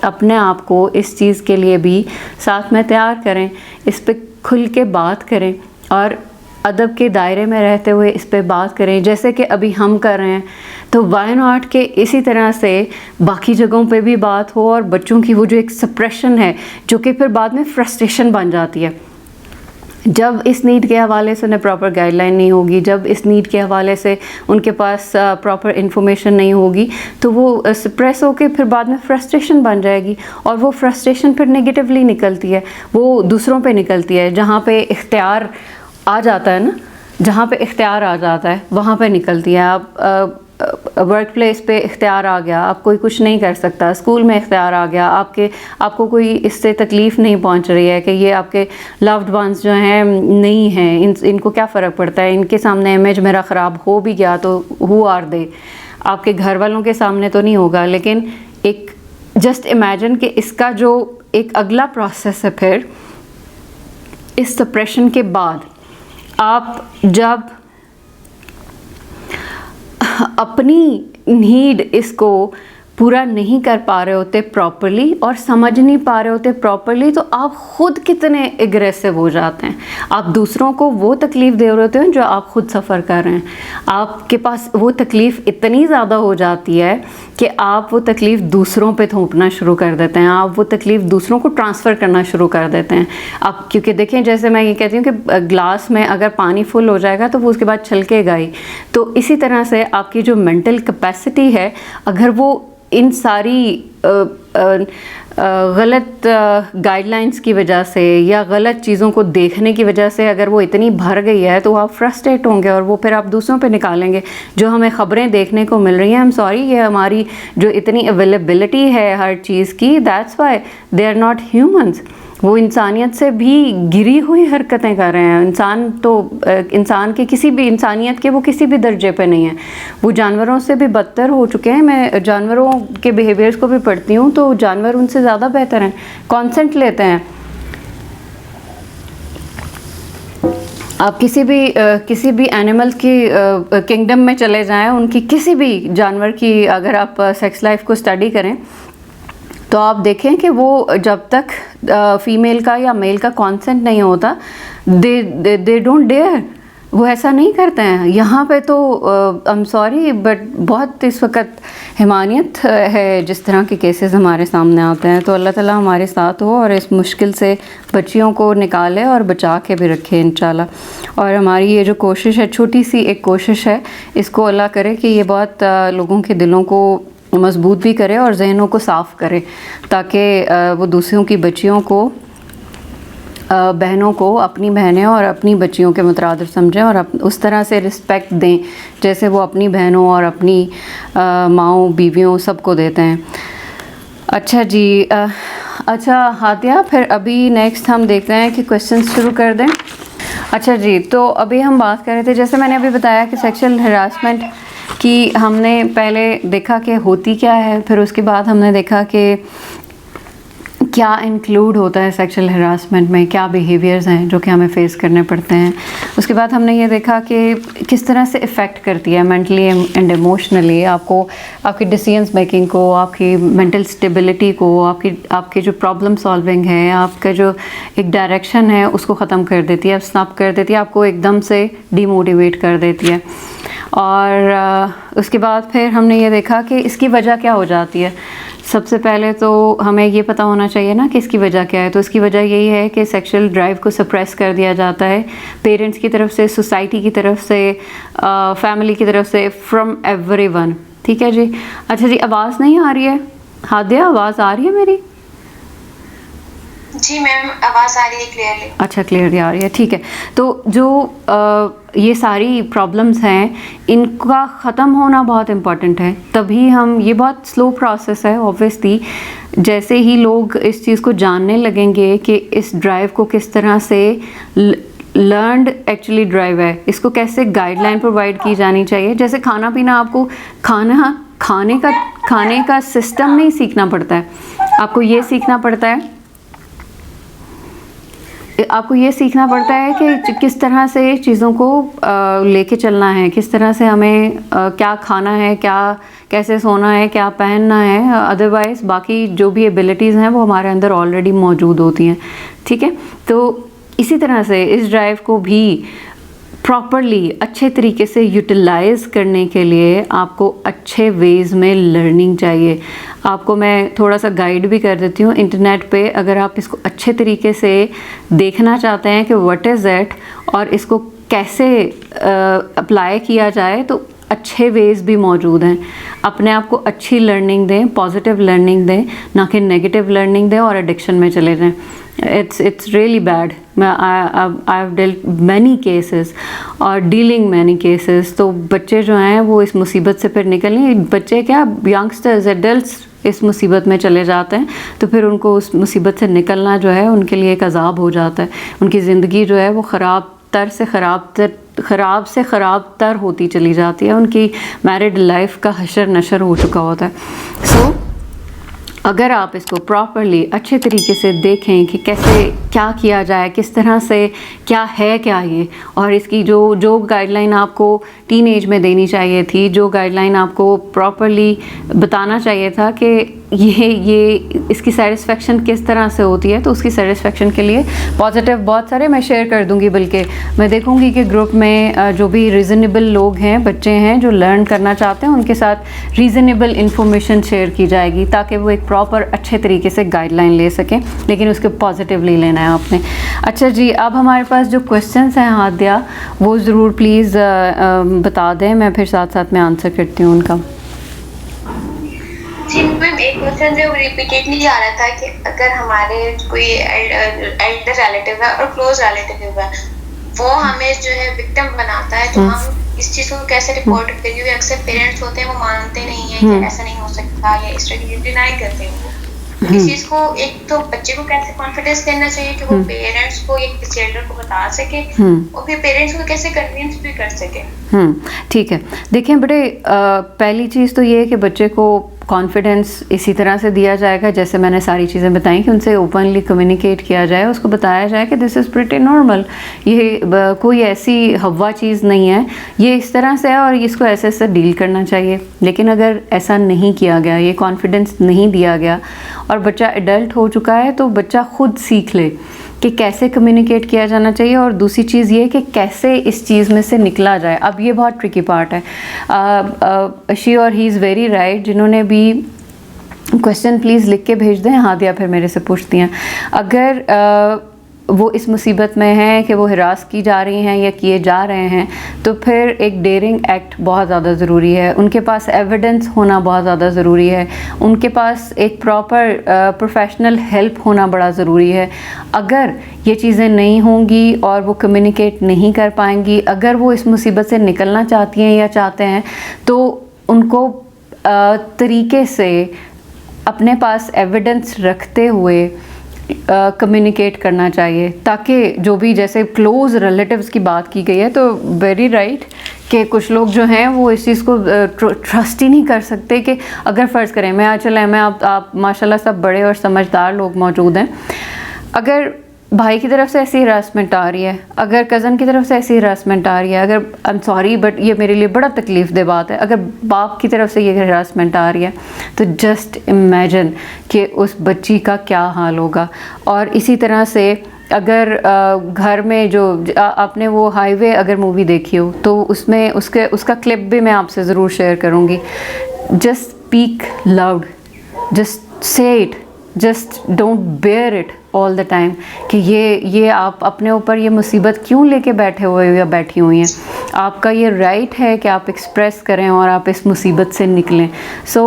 Speaker 1: अपने आप को इस चीज़ के लिए भी साथ में तैयार करें, इस पे खुल के बात करें और अदब के दायरे में रहते हुए इस पे बात करें, जैसे कि अभी हम कर रहे हैं। तो वाई नॉट के इसी तरह से बाकी जगहों पे भी बात हो, और बच्चों की वो जो एक सप्रेशन है जो कि फिर बाद में फ्रस्ट्रेशन बन जाती है, जब इस नीड के हवाले से उन्हें प्रॉपर गाइडलाइन नहीं होगी, जब इस नीड के हवाले से उनके पास प्रॉपर इन्फॉर्मेशन नहीं होगी, तो वो सप्रेस होकर फिर बाद में फ्रस्ट्रेशन बन जाएगी, और वो फ्रस्ट्रेशन फिर नेगेटिवली निकलती है, वो दूसरों पे निकलती है। जहाँ पे इख्तियार आ जाता है ना, जहाँ पे इख्तियार आ जाता है वहाँ पे निकलती है। आप वर्क प्लेस पे इख्तियार आ गया, आप कोई कुछ नहीं कर सकता, स्कूल में इख्तियार आ गया, आपको कोई इससे तकलीफ़ नहीं पहुंच रही है कि ये आपके लव्ड वंस जो हैं नहीं हैं, इनको क्या फ़र्क पड़ता है, इनके सामने इमेज मेरा ख़राब हो भी गया तो हु आर दे, आपके घर वालों के सामने तो नहीं होगा। लेकिन एक जस्ट इमेजिन कि इसका जो एक अगला प्रोसेस है, फिर इस सप्रेशन के बाद आप जब अपनी नीड इसको पूरा नहीं कर पा रहे होते प्रॉपरली और समझ नहीं पा रहे होते प्रॉपरली, तो आप ख़ुद कितने एग्रेसिव हो जाते हैं। आप दूसरों को वो तकलीफ़ दे रहे होते हैं जो आप ख़ुद सफ़र कर रहे हैं। आपके पास वो तकलीफ़ इतनी ज़्यादा हो जाती है कि आप वो तकलीफ़ दूसरों पे थोपना शुरू कर देते हैं, आप वो तकलीफ़ दूसरों को ट्रांसफ़र करना शुरू कर देते हैं। आप क्योंकि देखें, जैसे मैं ये कहती हूँ कि ग्लास में अगर पानी फुल हो जाएगा तो वो उसके बाद छलकेगा ही, तो इसी तरह से आपकी जो मेंटल कैपेसिटी है, अगर वो इन सारी गलत गाइडलाइंस की वजह से या गलत चीज़ों को देखने की वजह से अगर वो इतनी भर गई है, तो आप फ्रस्ट्रेट होंगे और वो फिर आप दूसरों पे निकालेंगे। जो हमें ख़बरें देखने को मिल रही हैं, आई एम सॉरी, ये हमारी जो इतनी अवेलेबिलिटी है हर चीज़ की, that's why they are not humans. वो इंसानियत से भी गिरी हुई हरकतें कर रहे हैं। इंसान तो इंसान के किसी भी इंसानियत के वो किसी भी दर्जे पे नहीं है, वो जानवरों से भी बदतर हो चुके हैं। मैं जानवरों के बिहेवियर्स को भी पढ़ती हूँ, तो जानवर उनसे ज़्यादा बेहतर हैं, कॉन्सेंट लेते हैं। आप किसी भी एनिमल की किंगडम में चले जाएं, उनकी किसी भी जानवर की अगर आप सेक्स लाइफ को स्टडी करें, तो आप देखें कि वो जब तक फीमेल का या मेल का कंसेंट नहीं होता, दे डोंट डेयर, वो ऐसा नहीं करते हैं। यहाँ पे तो आई एम सॉरी बट बहुत इस वक्त हिमानियत है जिस तरह के केसेस हमारे सामने आते हैं। तो अल्लाह ताला हमारे साथ हो और इस मुश्किल से बच्चियों को निकाले और बचा के भी रखे इंशाल्लाह। और हमारी ये जो कोशिश है, छोटी सी एक कोशिश है, इसको अल्लाह करे कि ये बहुत लोगों के दिलों को मजबूत भी करे और जहनों को साफ़ करे, ताकि वो दूसरों की बच्चियों को, बहनों को अपनी बहनें और अपनी बच्चियों के मुतरादिफ समझें और उस तरह से रिस्पेक्ट दें जैसे वो अपनी बहनों और अपनी माँओं बीवियों सबको देते हैं। अच्छा जी, अच्छा हादिया, फिर अभी नेक्स्ट हम देखते हैं कि क्वेश्चन शुरू कर दें। अच्छा जी, तो अभी हम बात कर रहे थे, जैसे मैंने अभी बताया कि सेक्सुअल हरासमेंट कि हमने पहले देखा कि होती क्या है, फिर उसके बाद हमने देखा कि क्या इंक्लूड होता है सेक्सुअल हरासमेंट में, क्या बिहेवियर्स हैं जो कि हमें फेस करने पड़ते हैं। उसके बाद हमने ये देखा कि किस तरह से इफ़ेक्ट करती है मेंटली एंड इमोशनली आपको, आपकी डिसीजंस मेकिंग को, आपकी मेंटल स्टेबिलिटी को, आपकी जो प्रॉब्लम सॉल्विंग है, आपका जो एक डायरेक्शन है उसको ख़त्म कर देती है, स्नप कर देती है, आपको एकदम से डीमोटिवेट कर देती है। और उसके बाद फिर हमने ये देखा कि इसकी वजह क्या हो जाती है। सबसे पहले तो हमें ये पता होना चाहिए ना कि इसकी वजह क्या है। तो इसकी वजह यही है कि सेक्सुअल ड्राइव को सप्रेस कर दिया जाता है पेरेंट्स की तरफ से, सोसाइटी की तरफ से, फैमिली की तरफ से, फ्रॉम एवरीवन। ठीक है जी। अच्छा जी, आवाज़ नहीं आ रही है हादिया? आवाज़ आ रही है मेरी?
Speaker 2: जी मैम, आवाज़ आ रही है क्लियरली।
Speaker 1: अच्छा, क्लियर आ रही है, ठीक है। तो जो ये सारी प्रॉब्लम्स हैं, इनका ख़त्म होना बहुत इम्पॉर्टेंट है, तभी हम, ये बहुत स्लो प्रोसेस है ऑब्वियसली। जैसे ही लोग इस चीज़ को जानने लगेंगे कि इस ड्राइव को किस तरह से लर्नड एक्चुअली ड्राइव है, इसको कैसे गाइडलाइन प्रोवाइड की जानी चाहिए। जैसे खाना पीना, आपको खाने का सिस्टम नहीं सीखना पड़ता है, आपको ये सीखना पड़ता है कि किस तरह से चीज़ों को लेके चलना है, किस तरह से हमें क्या खाना है, कैसे सोना है, क्या पहनना है। अदरवाइज़ बाकी जो भी एबिलिटीज़ हैं वो हमारे अंदर ऑलरेडी मौजूद होती हैं, ठीक है। तो इसी तरह से इस ड्राइव को भी प्रॉपरली अच्छे तरीके से यूटिलाइज़ करने के लिए आपको अच्छे वेज़ में लर्निंग चाहिए। आपको मैं थोड़ा सा गाइड भी कर देती हूँ इंटरनेट पे, अगर आप इसको अच्छे तरीके से देखना चाहते हैं कि व्हाट इज़ इट और इसको कैसे अप्लाई किया जाए, तो अच्छे वेज़ भी मौजूद हैं। अपने आप को अच्छी लर्निंग दें, पॉजिटिव लर्निंग दें, ना कि नेगेटिव लर्निंग दें और एडिक्शन में चले जाएं। It's really bad. I've dealt many cases और dealing many cases। तो बच्चे जो हैं वो इस मुसीबत से फिर निकलने, बच्चे क्या, यंगस्टर्स, एडल्ट्स इस मुसीबत में चले जाते हैं, तो फिर उनको उस मुसीबत से निकलना जो है उनके लिए एक अजाब हो जाता है। उनकी ज़िंदगी जो है वो ख़राब से ख़राब तर होती चली जाती है, उनकी मैरिड लाइफ का हशर नशर हो चुका होता है। सो अगर आप इसको प्रॉपरली अच्छे तरीके से देखें कि कैसे क्या किया जाए, किस तरह से क्या है क्या ये, और इसकी जो गाइडलाइन आपको टीन एज में देनी चाहिए थी, जो गाइडलाइन आपको प्रॉपरली बताना चाहिए था कि ये इसकी सेटिस्फेक्शन किस तरह से होती है, तो उसकी सेटिस्फेक्शन के लिए पॉजिटिव बहुत सारे मैं शेयर कर दूंगी। बल्कि मैं देखूंगी कि ग्रुप में जो भी रीज़नेबल लोग हैं, बच्चे हैं जो लर्न करना चाहते हैं, उनके साथ रीज़नेबल इन्फॉर्मेशन शेयर की जाएगी ताकि वो एक प्रॉपर अच्छे तरीके से गाइडलाइन ले सकें, लेकिन उसके पॉजिटिवली लेना है आपने। अच्छा जी, अब हमारे पास जो क्वेश्चंस हैं हादिया, वो ज़रूर प्लीज़ बता दें, मैं फिर साथ साथ में आंसर करती हूँ उनका।
Speaker 2: जी मैम, एक क्वेश्चन जो रिपीटेडली आ रहा था कि अगर हमारे कोई एल्डर रिलेटिव है और क्लोज रिलेटिव है, वो हमें जो है विक्टिम बनाता है, तो हम इस चीज़ को कैसे रिपोर्ट करें? क्योंकि अक्सर पेरेंट्स होते हैं वो मानते नहीं है कि ऐसा नहीं हो सकता, या इस तरह की डिनाई करते हैं वो। इस चीज़ को, एक तो बच्चे को कैसे कॉन्फिडेंस देना चाहिए कि वो पेरेंट्स को या किसी एल्डर को बता सके, और फिर पेरेंट्स को कैसे कन्विंस भी कर सके।
Speaker 1: ठीक है, देखें बेटे, पहली चीज़ तो ये है कि बच्चे को कॉन्फिडेंस इसी तरह से दिया जाएगा जैसे मैंने सारी चीज़ें बताई, कि उनसे ओपनली कम्युनिकेट किया जाए, उसको बताया जाए कि दिस इज़ प्रिटी नॉर्मल, ये कोई ऐसी हवा चीज़ नहीं है, ये इस तरह से है और इसको ऐसे ऐसे डील करना चाहिए। लेकिन अगर ऐसा नहीं किया गया, ये कॉन्फिडेंस नहीं दिया गया और बच्चा एडल्ट हो चुका है, तो बच्चा खुद सीख ले कि कैसे कम्युनिकेट किया जाना चाहिए, और दूसरी चीज़ ये कि कैसे इस चीज़ में से निकला जाए। अब ये बहुत ट्रिकी पार्ट है। शी और ही इज़ वेरी राइट, जिन्होंने भी क्वेश्चन प्लीज़ लिख के भेज दें, हादिया फिर मेरे से पूछती हैं। अगर वो इस मुसीबत में हैं कि वो हिरास की जा रही हैं या किए जा रहे हैं, तो फिर एक डेयरिंग एक्ट बहुत ज़्यादा ज़रूरी है, उनके पास एविडेंस होना बहुत ज़्यादा ज़रूरी है, उनके पास एक प्रॉपर प्रोफेशनल हेल्प होना बड़ा ज़रूरी है। अगर ये चीज़ें नहीं होंगी और वो कम्युनिकेट नहीं कर पाएंगी, अगर वो इस मुसीबत से निकलना चाहती हैं या चाहते हैं, तो उनको तरीके से अपने पास एविडेंस रखते हुए कम्युनिकेट करना चाहिए, ताकि जो भी, जैसे क्लोज़ रिलेटिव्स की बात की गई है, तो वेरी राइट कि कुछ लोग जो हैं वो इस चीज़ को ट्रस्ट ही नहीं कर सकते कि अगर फ़र्ज़ करें मैं आप माशाल्लाह सब बड़े और समझदार लोग मौजूद हैं, अगर भाई की तरफ से ऐसी हरासमेंट आ रही है, अगर कज़न की तरफ से ऐसी हरासमेंट आ रही है, अगर आई एम सॉरी बट ये मेरे लिए बड़ा तकलीफ़ दे बात है, अगर बाप की तरफ से ये हरासमेंट आ रही है, तो जस्ट इमेजिन कि उस बच्ची का क्या हाल होगा। और इसी तरह से अगर घर में जो आपने वो हाईवे अगर मूवी देखी हो, तो उसमें उसका क्लिप भी मैं आपसे ज़रूर शेयर करूँगी। Just speak loud, just say it, just don't bear it all the time कि ये आप अपने ऊपर ये मुसीबत क्यों लेके बैठे हुए हो या बैठी हुई हैं। आपका ये राइट है कि आप एक्सप्रेस करें और आप इस मुसीबत से निकलें। सो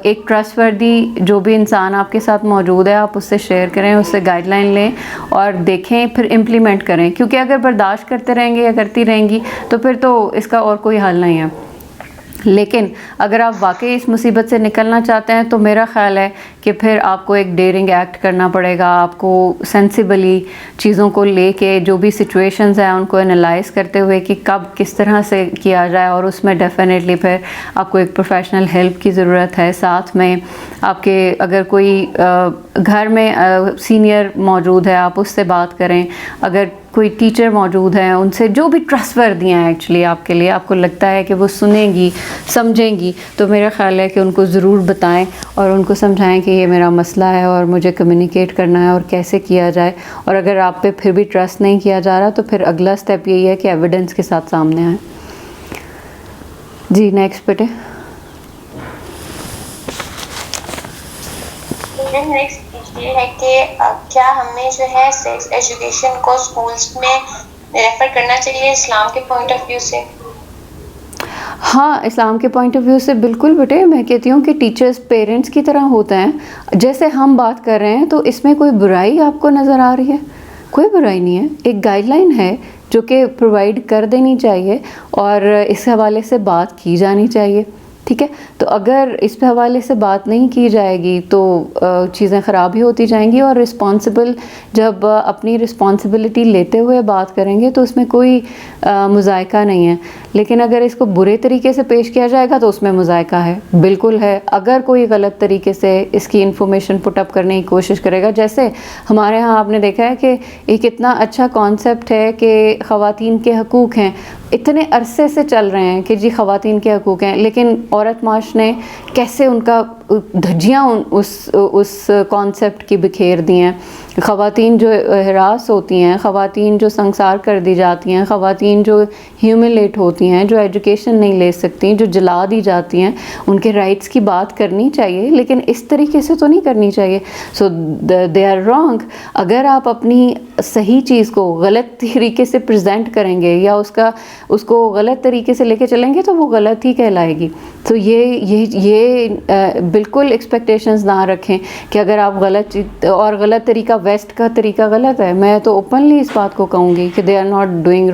Speaker 1: एक ट्रस्टवर्दी जो भी इंसान आपके साथ मौजूद है, आप उससे शेयर करें, उससे गाइडलाइन लें और देखें, फिर इम्प्लीमेंट करें। क्योंकि अगर बर्दाश्त करते रहेंगे या करती रहेंगी तो फिर तो इसका और कोई हल नहीं है। लेकिन अगर आप वाकई इस मुसीबत से निकलना चाहते हैं तो मेरा ख़्याल है कि फिर आपको एक डेयरिंग एक्ट करना पड़ेगा। आपको सेंसिबली चीज़ों को लेके जो भी सिचुएशंस हैं उनको एनालाइज करते हुए कि कब किस तरह से किया जाए, और उसमें डेफिनेटली फिर आपको एक प्रोफेशनल हेल्प की ज़रूरत है। साथ में आपके अगर कोई घर में सीनियर मौजूद है, आप उससे बात करें। अगर कोई टीचर मौजूद है, उनसे जो भी ट्रस्टवर्दी हैं एक्चुअली आपके लिए, आपको लगता है कि वो सुनेंगी समझेंगी, तो मेरा ख़्याल है कि उनको ज़रूर बताएं और उनको समझाएं कि ये मेरा मसला है और मुझे कम्युनिकेट करना है और कैसे किया जाए। और अगर आप पे फिर भी ट्रस्ट नहीं किया जा रहा तो फिर अगला स्टेप यही है कि एविडेंस के साथ सामने आए। जी नेक्स्ट बेटे।
Speaker 2: नेक्स्ट ये है कि क्या हमें जो है सेक्स एजुकेशन को स्कूल्स में रेफर करना चाहिए इस्लाम के पॉइंट ऑफ व्यू से?
Speaker 1: हाँ, इस्लाम के पॉइंट ऑफ व्यू से बिल्कुल बेटे। मैं कहती हूँ कि टीचर्स पेरेंट्स की तरह होते हैं। जैसे हम बात कर रहे हैं तो इसमें कोई बुराई आपको नज़र आ रही है? कोई बुराई नहीं है। एक गाइडलाइन है जो कि प्रोवाइड कर देनी चाहिए और इस हवाले से बात की जानी चाहिए। ठीक है, तो अगर इस हवाले से बात नहीं की जाएगी तो चीज़ें ख़राब ही होती जाएंगी। और रिस्पॉन्सिबल जब अपनी रिस्पॉन्सिबिलिटी लेते हुए बात करेंगे तो उसमें कोई मुज़ायका नहीं है। लेकिन अगर इसको बुरे तरीके से पेश किया जाएगा तो उसमें मुज़ायका है, बिल्कुल है। अगर कोई गलत तरीके से इसकी इन्फॉर्मेशन पुटअप करने की कोशिश करेगा, जैसे हमारे यहाँ आपने देखा है कि एक इतना अच्छा कॉन्सेप्ट है कि ख़वातीन के हकूक़ हैं, इतने अरसे से चल रहे हैं कि जी ख़वातीन के हकूक़ हैं, लेकिन औरत माश ने कैसे उनका धज्जियाँ उस कॉन्सेप्ट की बिखेर दी हैं। ख़वातीन जो हरास होती हैं, ख़वातीन जो संसार कर दी जाती हैं, ख़वातीन जो ह्यूमिलेट होती हैं, जो एजुकेशन नहीं ले सकती, जो जला दी जाती हैं, उनके राइट्स की बात करनी चाहिए, लेकिन इस तरीके से तो नहीं करनी चाहिए। सो दे आर रॉन्ग। अगर आप अपनी सही चीज़ को गलत तरीके से प्रेजेंट करेंगे या उसको गलत तरीके से लेके चलेंगे तो वो गलत ही कहलाएगी। तो ये बिल्कुल एक्सपेक्टेशंस ना रखें कि अगर आप गलत तरीका, वेस्ट का तरीका गलत है। मैं तो ओपनली इस बात को कहूँगी कि they are not doing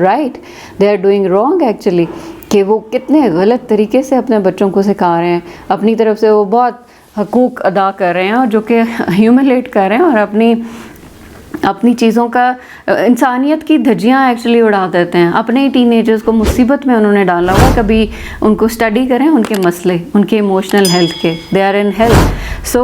Speaker 1: right, they are doing wrong actually. कि वो कितने गलत तरीके से अपने बच्चों को सिखा रहे हैं। अपनी तरफ से वो बहुत हकूक़ अदा कर रहे हैं और जो कि ह्यूमिलेट कर रहे हैं और अपनी चीज़ों का इंसानियत की धज्जियाँ एक्चुअली उड़ा देते हैं। अपने ही टीनेजर्स को मुसीबत में उन्होंने डाला हुआ। कभी उनको स्टडी करें उनके मसले, उनके इमोशनल हेल्थ के, दे आर इन हेल्थ। सो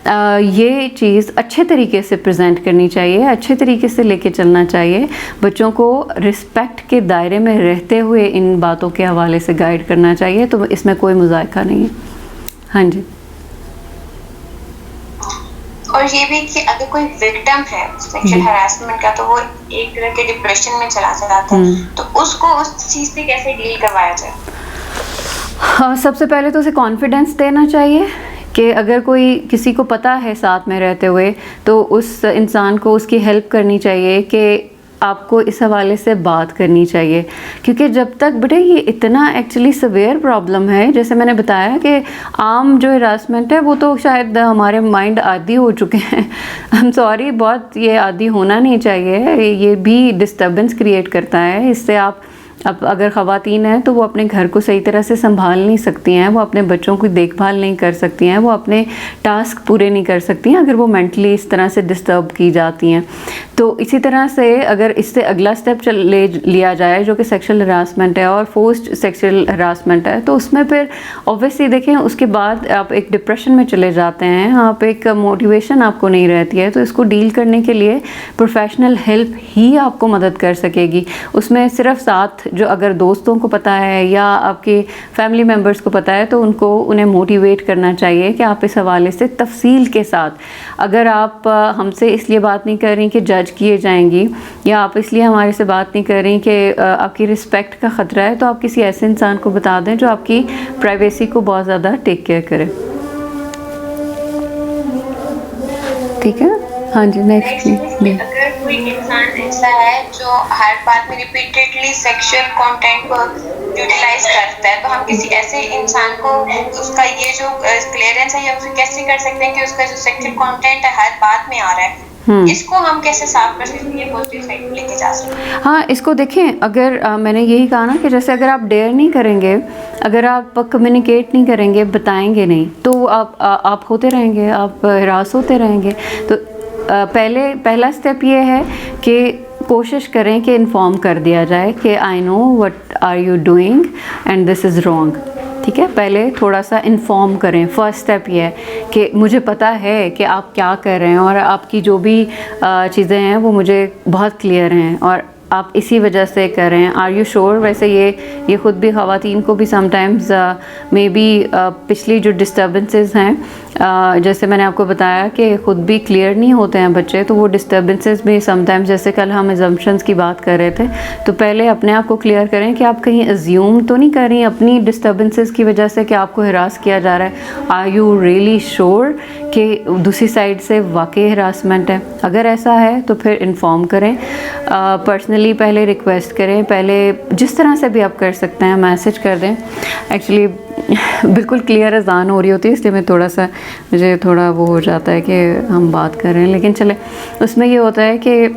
Speaker 1: ये चीज़ अच्छे तरीके से प्रेजेंट करनी चाहिए, अच्छे तरीके से लेके चलना चाहिए। बच्चों को रिस्पेक्ट के दायरे में रहते हुए इन बातों के हवाले से गाइड करना चाहिए। तो इसमें कोई मुज़ायका नहीं है। हाँ जी।
Speaker 2: और ये भी कि अगर कोई विक्टिम है सेक्सुअल हरासमेंट का तो वो एक तरह के डिप्रेशन में चला जाता है, तो उसको उस चीज़ से कैसे डील करवाया जाए?
Speaker 1: हाँ, सबसे पहले तो उसे कॉन्फिडेंस देना चाहिए कि अगर कोई किसी को पता है साथ में रहते हुए तो उस इंसान को उसकी हेल्प करनी चाहिए, कि आपको इस हवाले से बात करनी चाहिए। क्योंकि जब तक बेटे ये इतना एक्चुअली सवेयर प्रॉब्लम है, जैसे मैंने बताया कि आम जो हरासमेंट है वो तो शायद हमारे माइंड आदी हो चुके हैं। आई एम सॉरी, बहुत ये आदी होना नहीं चाहिए। ये भी डिस्टर्बेंस क्रिएट करता है। इससे आप अब अगर ख़वातीन हैं तो वो अपने घर को सही तरह से संभाल नहीं सकती हैं, वो अपने बच्चों की देखभाल नहीं कर सकती हैं, वो अपने टास्क पूरे नहीं कर सकती हैं अगर वो मेंटली इस तरह से डिस्टर्ब की जाती हैं। तो इसी तरह से अगर इससे अगला स्टेप ले लिया जाए जो कि सेक्सुअल हरासमेंट है और फोर्स्ड सेक्सुअल हरासमेंट है, तो उसमें फिर ऑब्वियसली देखें उसके बाद आप एक डिप्रेशन में चले जाते हैं, आप एक मोटिवेशन आपको नहीं रहती है। तो इसको डील करने के लिए प्रोफेशनल हेल्प ही आपको मदद कर सकेगी। उसमें सिर्फ साथ जो अगर दोस्तों को पता है या आपके फैमिली मेम्बर्स को पता है तो उन्हें मोटिवेट करना चाहिए कि आप इस हवाले से तफसील के साथ, अगर आप हमसे इसलिए बात नहीं कर रही कि जज किए जाएंगी या आप इसलिए हमारे से बात नहीं कर रही कि आपकी रिस्पेक्ट का ख़तरा है, तो आप किसी ऐसे इंसान को बता दें जो आपकी प्राइवेसी को बहुत ज़्यादा टेक केयर करे। ठीक है। हाँ जी, नेक्स्ट
Speaker 2: नेक्स्ट, अगर कोई इंसान ऐसा है जो हर बात में रिपीटेडली सेक्सुअल कंटेंट को यूटिलाइज करता है, तो हम किसी ऐसे इंसान को उसका ये जो क्लियरेंस है, या फिर कैसे कर सकते हैं कि उसका जो सेक्सुअल कंटेंट है हर बात में आ रहा है, इसको हम कैसे साफ कर सकते हैं, पॉजिटिव साइड पे लेके जा सकते हैं?
Speaker 1: हाँ, इसको देखें, अगर मैंने यही कहा ना कि जैसे अगर आप डेयर नहीं करेंगे, अगर आप कम्युनिकेट नहीं करेंगे, बताएंगे नहीं, तो आप होते रहेंगे, आप हरास होते रहेंगे। तो पहला स्टेप ये है कि कोशिश करें कि इन्फॉर्म कर दिया जाए कि I know what are you doing and this is wrong. ठीक है, पहले थोड़ा सा इन्फॉर्म करें। फर्स्ट स्टेप ये है कि मुझे पता है कि आप क्या कर रहे हैं और आपकी जो भी चीज़ें हैं वो मुझे बहुत क्लियर हैं और आप इसी वजह से कर रहे हैं। Are you sure? वैसे ये ख़ुद भी ख़वातीन को भी समटाइम्स मे बी पिछली जो डिस्टर्बेंसेस हैं, जैसे मैंने आपको बताया कि ख़ुद भी क्लियर नहीं होते हैं बच्चे, तो वो डिस्टर्बेंसेस भी समटाइम्स, जैसे कल हम अजम्पशंस की बात कर रहे थे, तो पहले अपने आप को क्लियर करें कि आप कहीं अज्यूम तो नहीं कर रही अपनी डिस्टर्बेंसेस की वजह से कि आपको हरास किया जा रहा है। आर यू रियली श्योर कि दूसरी साइड से वाकई हरासमेंट है? अगर ऐसा है तो फिर इन्फॉर्म करें, पर्सनली पहले रिक्वेस्ट करें, पहले जिस तरह से भी आप कर सकते हैं मैसेज कर दें। एक्चुअली बिल्कुल क्लियर अजान हो रही होती है, इसलिए मुझे थोड़ा वो हो जाता है कि हम बात कर रहे हैं, लेकिन चले, उसमें ये होता है कि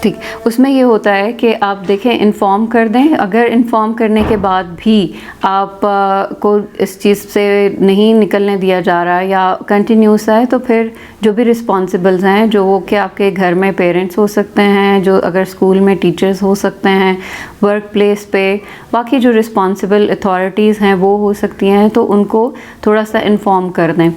Speaker 1: ठीक, उसमें ये होता है कि आप देखें, इन्फॉर्म कर दें। अगर इन्फॉर्म करने के बाद भी आप को इस चीज़ से नहीं निकलने दिया जा रहा या कंटिन्यूस है, तो फिर जो भी रिस्पॉन्सिबल्स हैं, जो कि आपके घर में पेरेंट्स हो सकते हैं, जो अगर स्कूल में टीचर्स हो सकते हैं, वर्क प्लेस पे बाकी जो रिस्पॉन्सिबल अथॉरिटीज़ हैं वो हो सकती हैं, तो उनको थोड़ा सा इन्फॉर्म कर दें।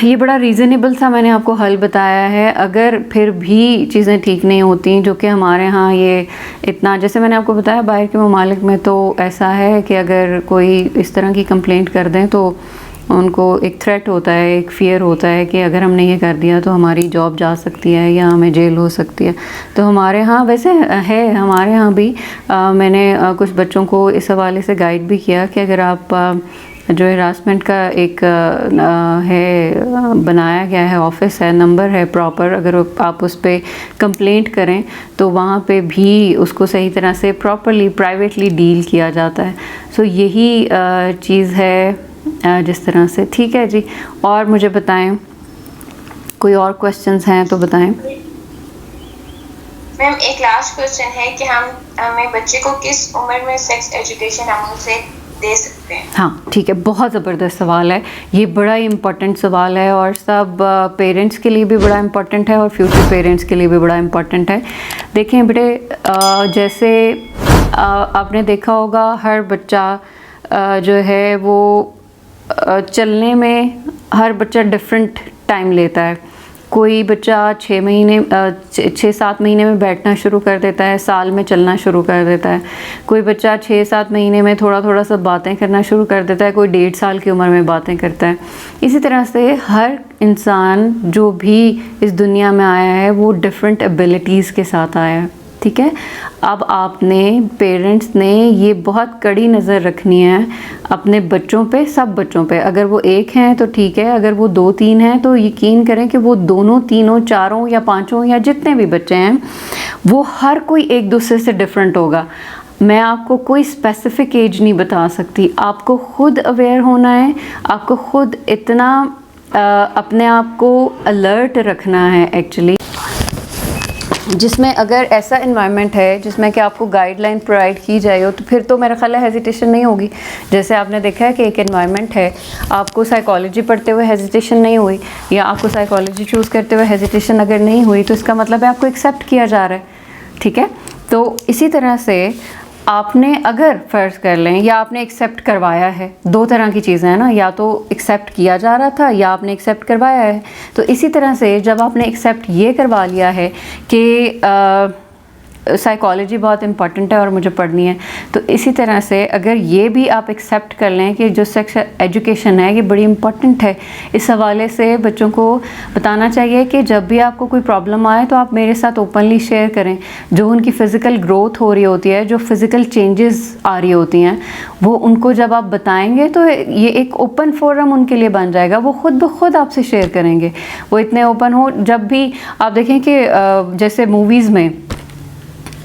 Speaker 1: ये बड़ा रीज़नेबल सा मैंने आपको हल बताया है। अगर फिर भी चीज़ें ठीक नहीं होती, जो कि हमारे यहाँ ये इतना, जैसे मैंने आपको बताया बाहर के ममालिक में तो ऐसा है कि अगर कोई इस तरह की कंप्लेंट कर दें तो उनको एक थ्रेट होता है, एक फ़ियर होता है कि अगर हमने ये कर दिया तो हमारी जॉब जा सकती है या हमें जेल हो सकती है। तो हमारे यहाँ वैसे है, हमारे यहाँ भी मैंने कुछ बच्चों को इस हवाले से गाइड भी किया कि अगर आप जो हरासमेंट का एक है बनाया गया है, ऑफिस है, नंबर है प्रॉपर, अगर आप उस पर कंप्लेंट करें तो वहाँ पे भी उसको सही तरह से प्रॉपरली प्राइवेटली डील किया जाता है। सो यही चीज़ है जिस तरह से। ठीक है जी, और मुझे बताएं, कोई और क्वेश्चंस हैं तो बताएं।
Speaker 2: मैम, एक लास्ट क्वेश्चन है कि हमें बच्चे को किस उम्र में सेक्स एजुकेशन हम उसे दे सकते हैं?
Speaker 1: हाँ ठीक है, बहुत ज़बरदस्त सवाल है, ये बड़ा ही इम्पोर्टेंट सवाल है और सब पेरेंट्स के लिए भी बड़ा इम्पोर्टेंट है और फ्यूचर पेरेंट्स के लिए भी बड़ा इम्पोर्टेंट है। देखें बेटे, जैसे आपने देखा होगा हर बच्चा जो है वो चलने में हर बच्चा डिफरेंट टाइम लेता है। कोई बच्चा 6-7 महीने में बैठना शुरू कर देता है, साल में चलना शुरू कर देता है। कोई बच्चा 6-7 महीने में थोड़ा सा बातें करना शुरू कर देता है, कोई 1.5 साल की उम्र में बातें करता है। इसी तरह से हर इंसान जो भी इस दुनिया में आया है वो डिफरेंट एबिलिटीज़ के साथ आया है। ठीक है, अब आपने पेरेंट्स ने ये बहुत कड़ी नज़र रखनी है अपने बच्चों पे, सब बच्चों पे। अगर वो एक हैं तो ठीक है, अगर वो 2-3 हैं तो यकीन करें कि वो दोनों, तीनों, चारों या पांचों या जितने भी बच्चे हैं वो हर कोई एक दूसरे से डिफरेंट होगा। मैं आपको कोई स्पेसिफिक एज नहीं बता सकती, आपको खुद अवेयर होना है, आपको खुद इतना अपने आप को अलर्ट रखना है एक्चुअली, जिसमें अगर ऐसा इन्वायरमेंट है जिसमें कि आपको गाइडलाइन प्रोवाइड की जाए हो तो फिर तो मेरा ख्याल है हेजिटेशन नहीं होगी। जैसे आपने देखा है कि एक इन्वायरमेंट है, आपको साइकोलॉजी पढ़ते हुए हेजिटेशन नहीं हुई या आपको साइकोलॉजी चूज़ करते हुए हेजिटेशन अगर नहीं हुई तो इसका मतलब है आपको एक्सेप्ट किया जा रहा है। ठीक है, तो इसी तरह से आपने अगर फ़र्ज़ कर लें या आपने एक्सेप्ट करवाया है, 2 तरह की चीज़ें हैं ना, या तो एक्सेप्ट किया जा रहा था या आपने एक्सेप्ट करवाया है। तो इसी तरह से जब आपने एक्सेप्ट ये करवा लिया है कि साइकोलॉजी बहुत इंपॉर्टेंट है और मुझे पढ़नी है। तो इसी तरह से अगर ये भी आप एक्सेप्ट कर लें कि जो सेक्स एजुकेशन है ये बड़ी इंपॉर्टेंट है, इस हवाले से बच्चों को बताना चाहिए कि जब भी आपको कोई प्रॉब्लम आए तो आप मेरे साथ ओपनली शेयर करें। जो उनकी फ़िज़िकल ग्रोथ हो रही होती है, जो फ़िज़िकल चेंजेस आ रही होती हैं, वो उनको जब आप बताएंगे तो ये एक ओपन फोरम उनके लिए बन जाएगा। वो खुद ब खुद आपसे शेयर करेंगे। वो इतने ओपन हो, जब भी आप देखें कि जैसे मूवीज़ में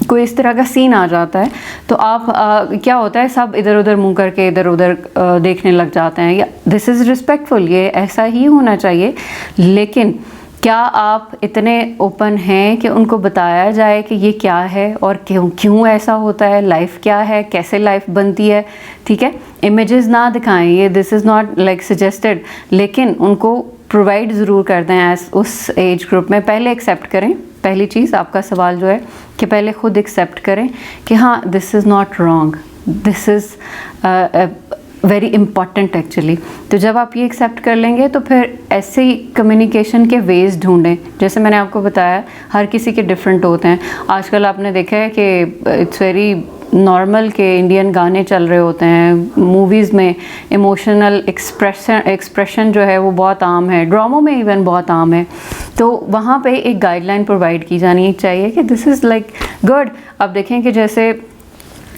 Speaker 1: कोई इस तरह का सीन आ जाता है तो आप क्या होता है, सब इधर उधर मुंह करके इधर उधर देखने लग जाते हैं। या दिस इज़ रिस्पेक्टफुल, ये ऐसा ही होना चाहिए। लेकिन क्या आप इतने ओपन हैं कि उनको बताया जाए कि ये क्या है और क्यों ऐसा होता है, लाइफ क्या है, कैसे लाइफ बनती है, ठीक है। इमेजेस ना दिखाएं, ये this is not like suggested, लेकिन उनको प्रोवाइड ज़रूर कर दें एज उस एज ग्रुप में। पहले एक्सेप्ट करें, पहली चीज़ आपका सवाल जो है कि पहले ख़ुद एक्सेप्ट करें कि हाँ this is not wrong, this is very important actually. तो जब आप ये एक्सेप्ट कर लेंगे तो फिर ऐसे ही कम्युनिकेशन के वेज ढूंढें। जैसे मैंने आपको बताया हर किसी के डिफरेंट होते हैं। आजकल आपने देखा है कि इट्स वेरी नॉर्मल के इंडियन गाने चल रहे होते हैं, मूवीज़ में इमोशनल एक्सप्रेशन जो है वो बहुत आम है, ड्रामों में इवन बहुत आम है। तो वहाँ पे एक गाइडलाइन प्रोवाइड की जानी चाहिए कि दिस इज़ लाइक गुड। अब देखें कि जैसे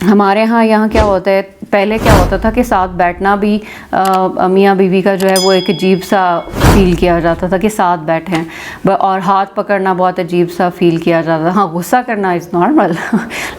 Speaker 1: हमारे यहाँ क्या होता है, पहले क्या होता था कि साथ बैठना भी मियाँ बीवी का जो है वो एक अजीब सा फील किया जाता था कि साथ बैठे हैं, और हाथ पकड़ना बहुत अजीब सा फील किया जाता था। हाँ, गुस्सा करना इज़ नॉर्मल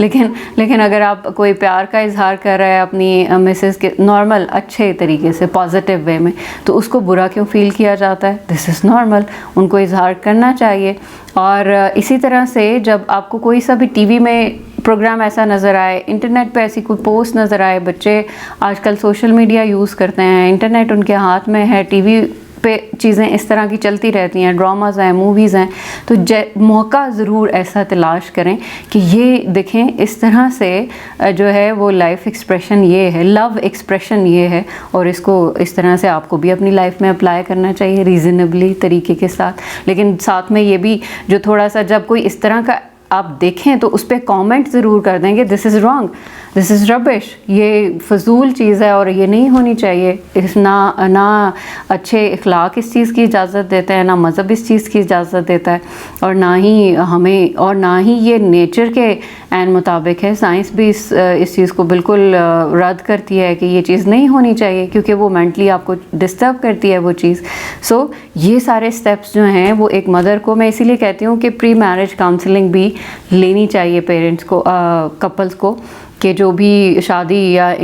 Speaker 1: लेकिन अगर आप कोई प्यार का इजहार कर रहे हैं अपनी मिसेस के नॉर्मल अच्छे तरीके से, पॉजिटिव वे में, तो उसको बुरा क्यों फील किया जाता है? दिस इज़ नॉर्मल, उनको इजहार करना चाहिए। और इसी तरह से जब आपको कोई सा भी टीवी में प्रोग्राम ऐसा नज़र आए, इंटरनेट पे ऐसी कोई पोस्ट नज़र आए, बच्चे आजकल सोशल मीडिया यूज़ करते हैं, इंटरनेट उनके हाथ में है, टीवी पे चीज़ें इस तरह की चलती रहती हैं, ड्रामाज हैं, मूवीज़ हैं, तो मौका ज़रूर ऐसा तलाश करें कि ये देखें इस तरह से जो है वो लाइफ एक्सप्रेशन ये है, लव एक्सप्रेशन ये है, और इसको इस तरह से आपको भी अपनी लाइफ में अप्लाई करना चाहिए रीज़नेबली तरीके के साथ। लेकिन साथ में ये भी जो थोड़ा सा जब कोई इस तरह का आप देखें तो उस पर कॉमेंट ज़रूर कर देंगे, this is wrong, this is rubbish, ये फजूल चीज़ है और ये नहीं होनी चाहिए। इस ना अच्छे इखलाक इस चीज़ की इजाज़त देता है, ना मज़हब इस चीज़ की इजाज़त देता है, और ना ही हमें, और ना ही ये नेचर के एन मुताबिक है। साइंस भी इस चीज़ को बिल्कुल रद्द करती है कि ये चीज़ नहीं होनी चाहिए, क्योंकि वो मेंटली आपको डिस्टर्ब करती है वो चीज़। सो ये सारे स्टेप्स जो हैं वो एक मदर को, मैं इसीलिए कहती हूँ कि प्री मैरिज काउंसलिंग भी लेनी चाहिए पेरेंट्स को, कपल्स को, कि जो भी शादी या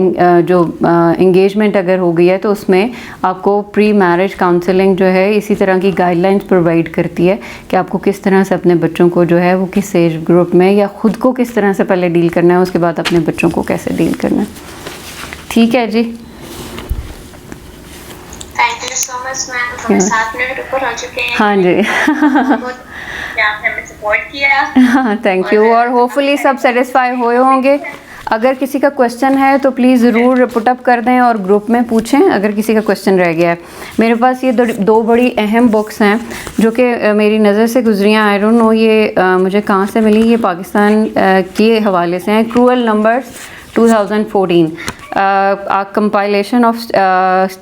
Speaker 1: जो इंगेजमेंट अगर हो गई है तो उसमें आपको प्री मैरिज काउंसलिंग जो है इसी तरह की गाइडलाइंस प्रोवाइड करती है कि आपको किस तरह से अपने बच्चों को जो है वो किस एज ग्रुप में, या ख़ुद को किस तरह से पहले डील करना है, उसके बाद अपने बच्चों को कैसे डील करना है। ठीक है जी,
Speaker 2: thank you so much ma'am, हमें 7 मिनट ऊपर हो चुके हैं।
Speaker 1: हाँ जी
Speaker 2: आपने हमें सपोर्ट किया।
Speaker 1: हाँ, थैंक यू। और होपफुली सब सेटिस्फाई हुए होंगे। अगर किसी का क्वेश्चन है तो प्लीज़ ज़रूर पुटअप कर दें और ग्रुप में पूछें अगर किसी का क्वेश्चन रह गया है। मेरे पास ये दो बड़ी अहम बुक्स हैं जो कि मेरी नज़र से गुजरियाँ, आई डोंट नो ये मुझे कहाँ से मिली, ये पाकिस्तान के हवाले से हैं। Cruel numbers 2014, a compilation of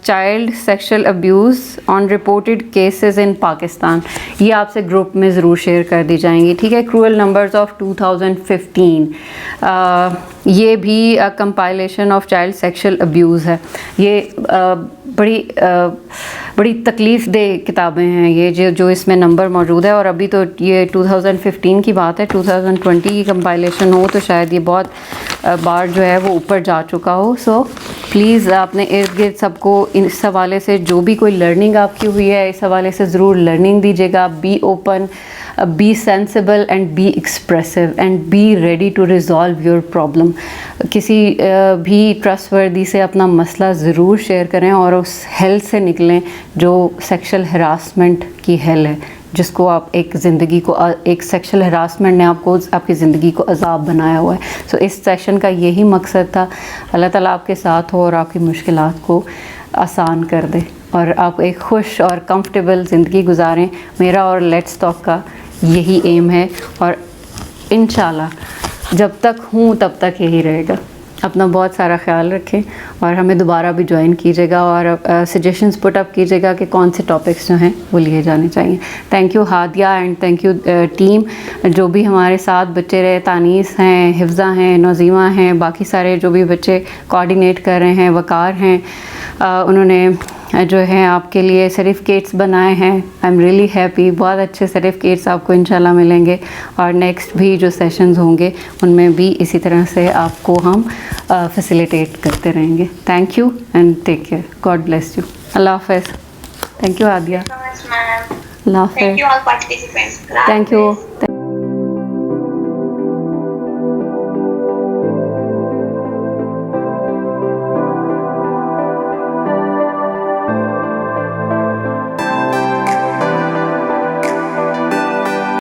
Speaker 1: child sexual abuse on reported cases in Pakistan। ये आपसे ग्रुप में ज़रूर शेयर कर दी जाएंगी, ठीक है। क्रूअल नंबर्स ऑफ 2015, ये भी compilation of child sexual abuse है। ये बड़ी तकलीफ़ दे किताबें हैं ये जो इसमें नंबर मौजूद है। और अभी तो ये 2015 की बात है, 2020 की कंपाइलेशन हो तो शायद ये बहुत बार जो है वो ऊपर जा चुका हो। सो प्लीज़ अपने इर्द गिर्द सबको इस हवाले से जो भी कोई लर्निंग आपकी हुई है इस हवाले से ज़रूर लर्निंग दीजिएगा। Be open, be sensible and be expressive and be ready to resolve your problem. किसी भी ट्रस्टवर्दी से अपना मसला ज़रूर शेयर करें और उस हेल से निकलें जो सेक्सुअल हरासमेंट की हेल है, जिसको आप एक ज़िंदगी को, एक सेक्सुअल हरासमेंट ने आपकी ज़िंदगी को अज़ाब बनाया हुआ है। सो इस सेशन का यही मकसद था। अल्लाह ताला आपके साथ हो और आपकी मुश्किलात को आसान कर दे और आप एक खुश और कंफर्टेबल ज़िंदगी गुजारें। मेरा और लेट्स टॉक का यही एम है और इंशाल्लाह जब तक हूँ तब तक यही रहेगा। अपना बहुत सारा ख्याल रखें और हमें दोबारा भी ज्वाइन कीजिएगा और सजेशंस पुट अप कीजिएगा कि कौन से टॉपिक्स जो हैं वो लिए जाने चाहिए। Thank you Hadiya and thank you team, जो भी हमारे साथ बच्चे रहे, तानीस हैं, हिफ्ज़ा हैं, नज़ीमा हैं, बाकी सारे जो भी बच्चे कोऑर्डिनेट कर रहे हैं, वकार हैं, उन्होंने जो है आपके लिए सर्टिफिकेट्स बनाए हैं। आई एम रियली हैप्पी, बहुत अच्छे सर्टिफिकेट्स आपको इंशाल्लाह मिलेंगे और नेक्स्ट भी जो सेशंस होंगे उनमें भी इसी तरह से आपको हम फैसिलिटेट करते रहेंगे। Thank you and take care, God bless you, अल्लाह हाफ़िज़। Thank you Aadiya,
Speaker 2: so much, ma'am.
Speaker 1: अल्लाह
Speaker 2: Thank
Speaker 1: हाफ़िज़।
Speaker 2: you all participants.
Speaker 1: Thank you.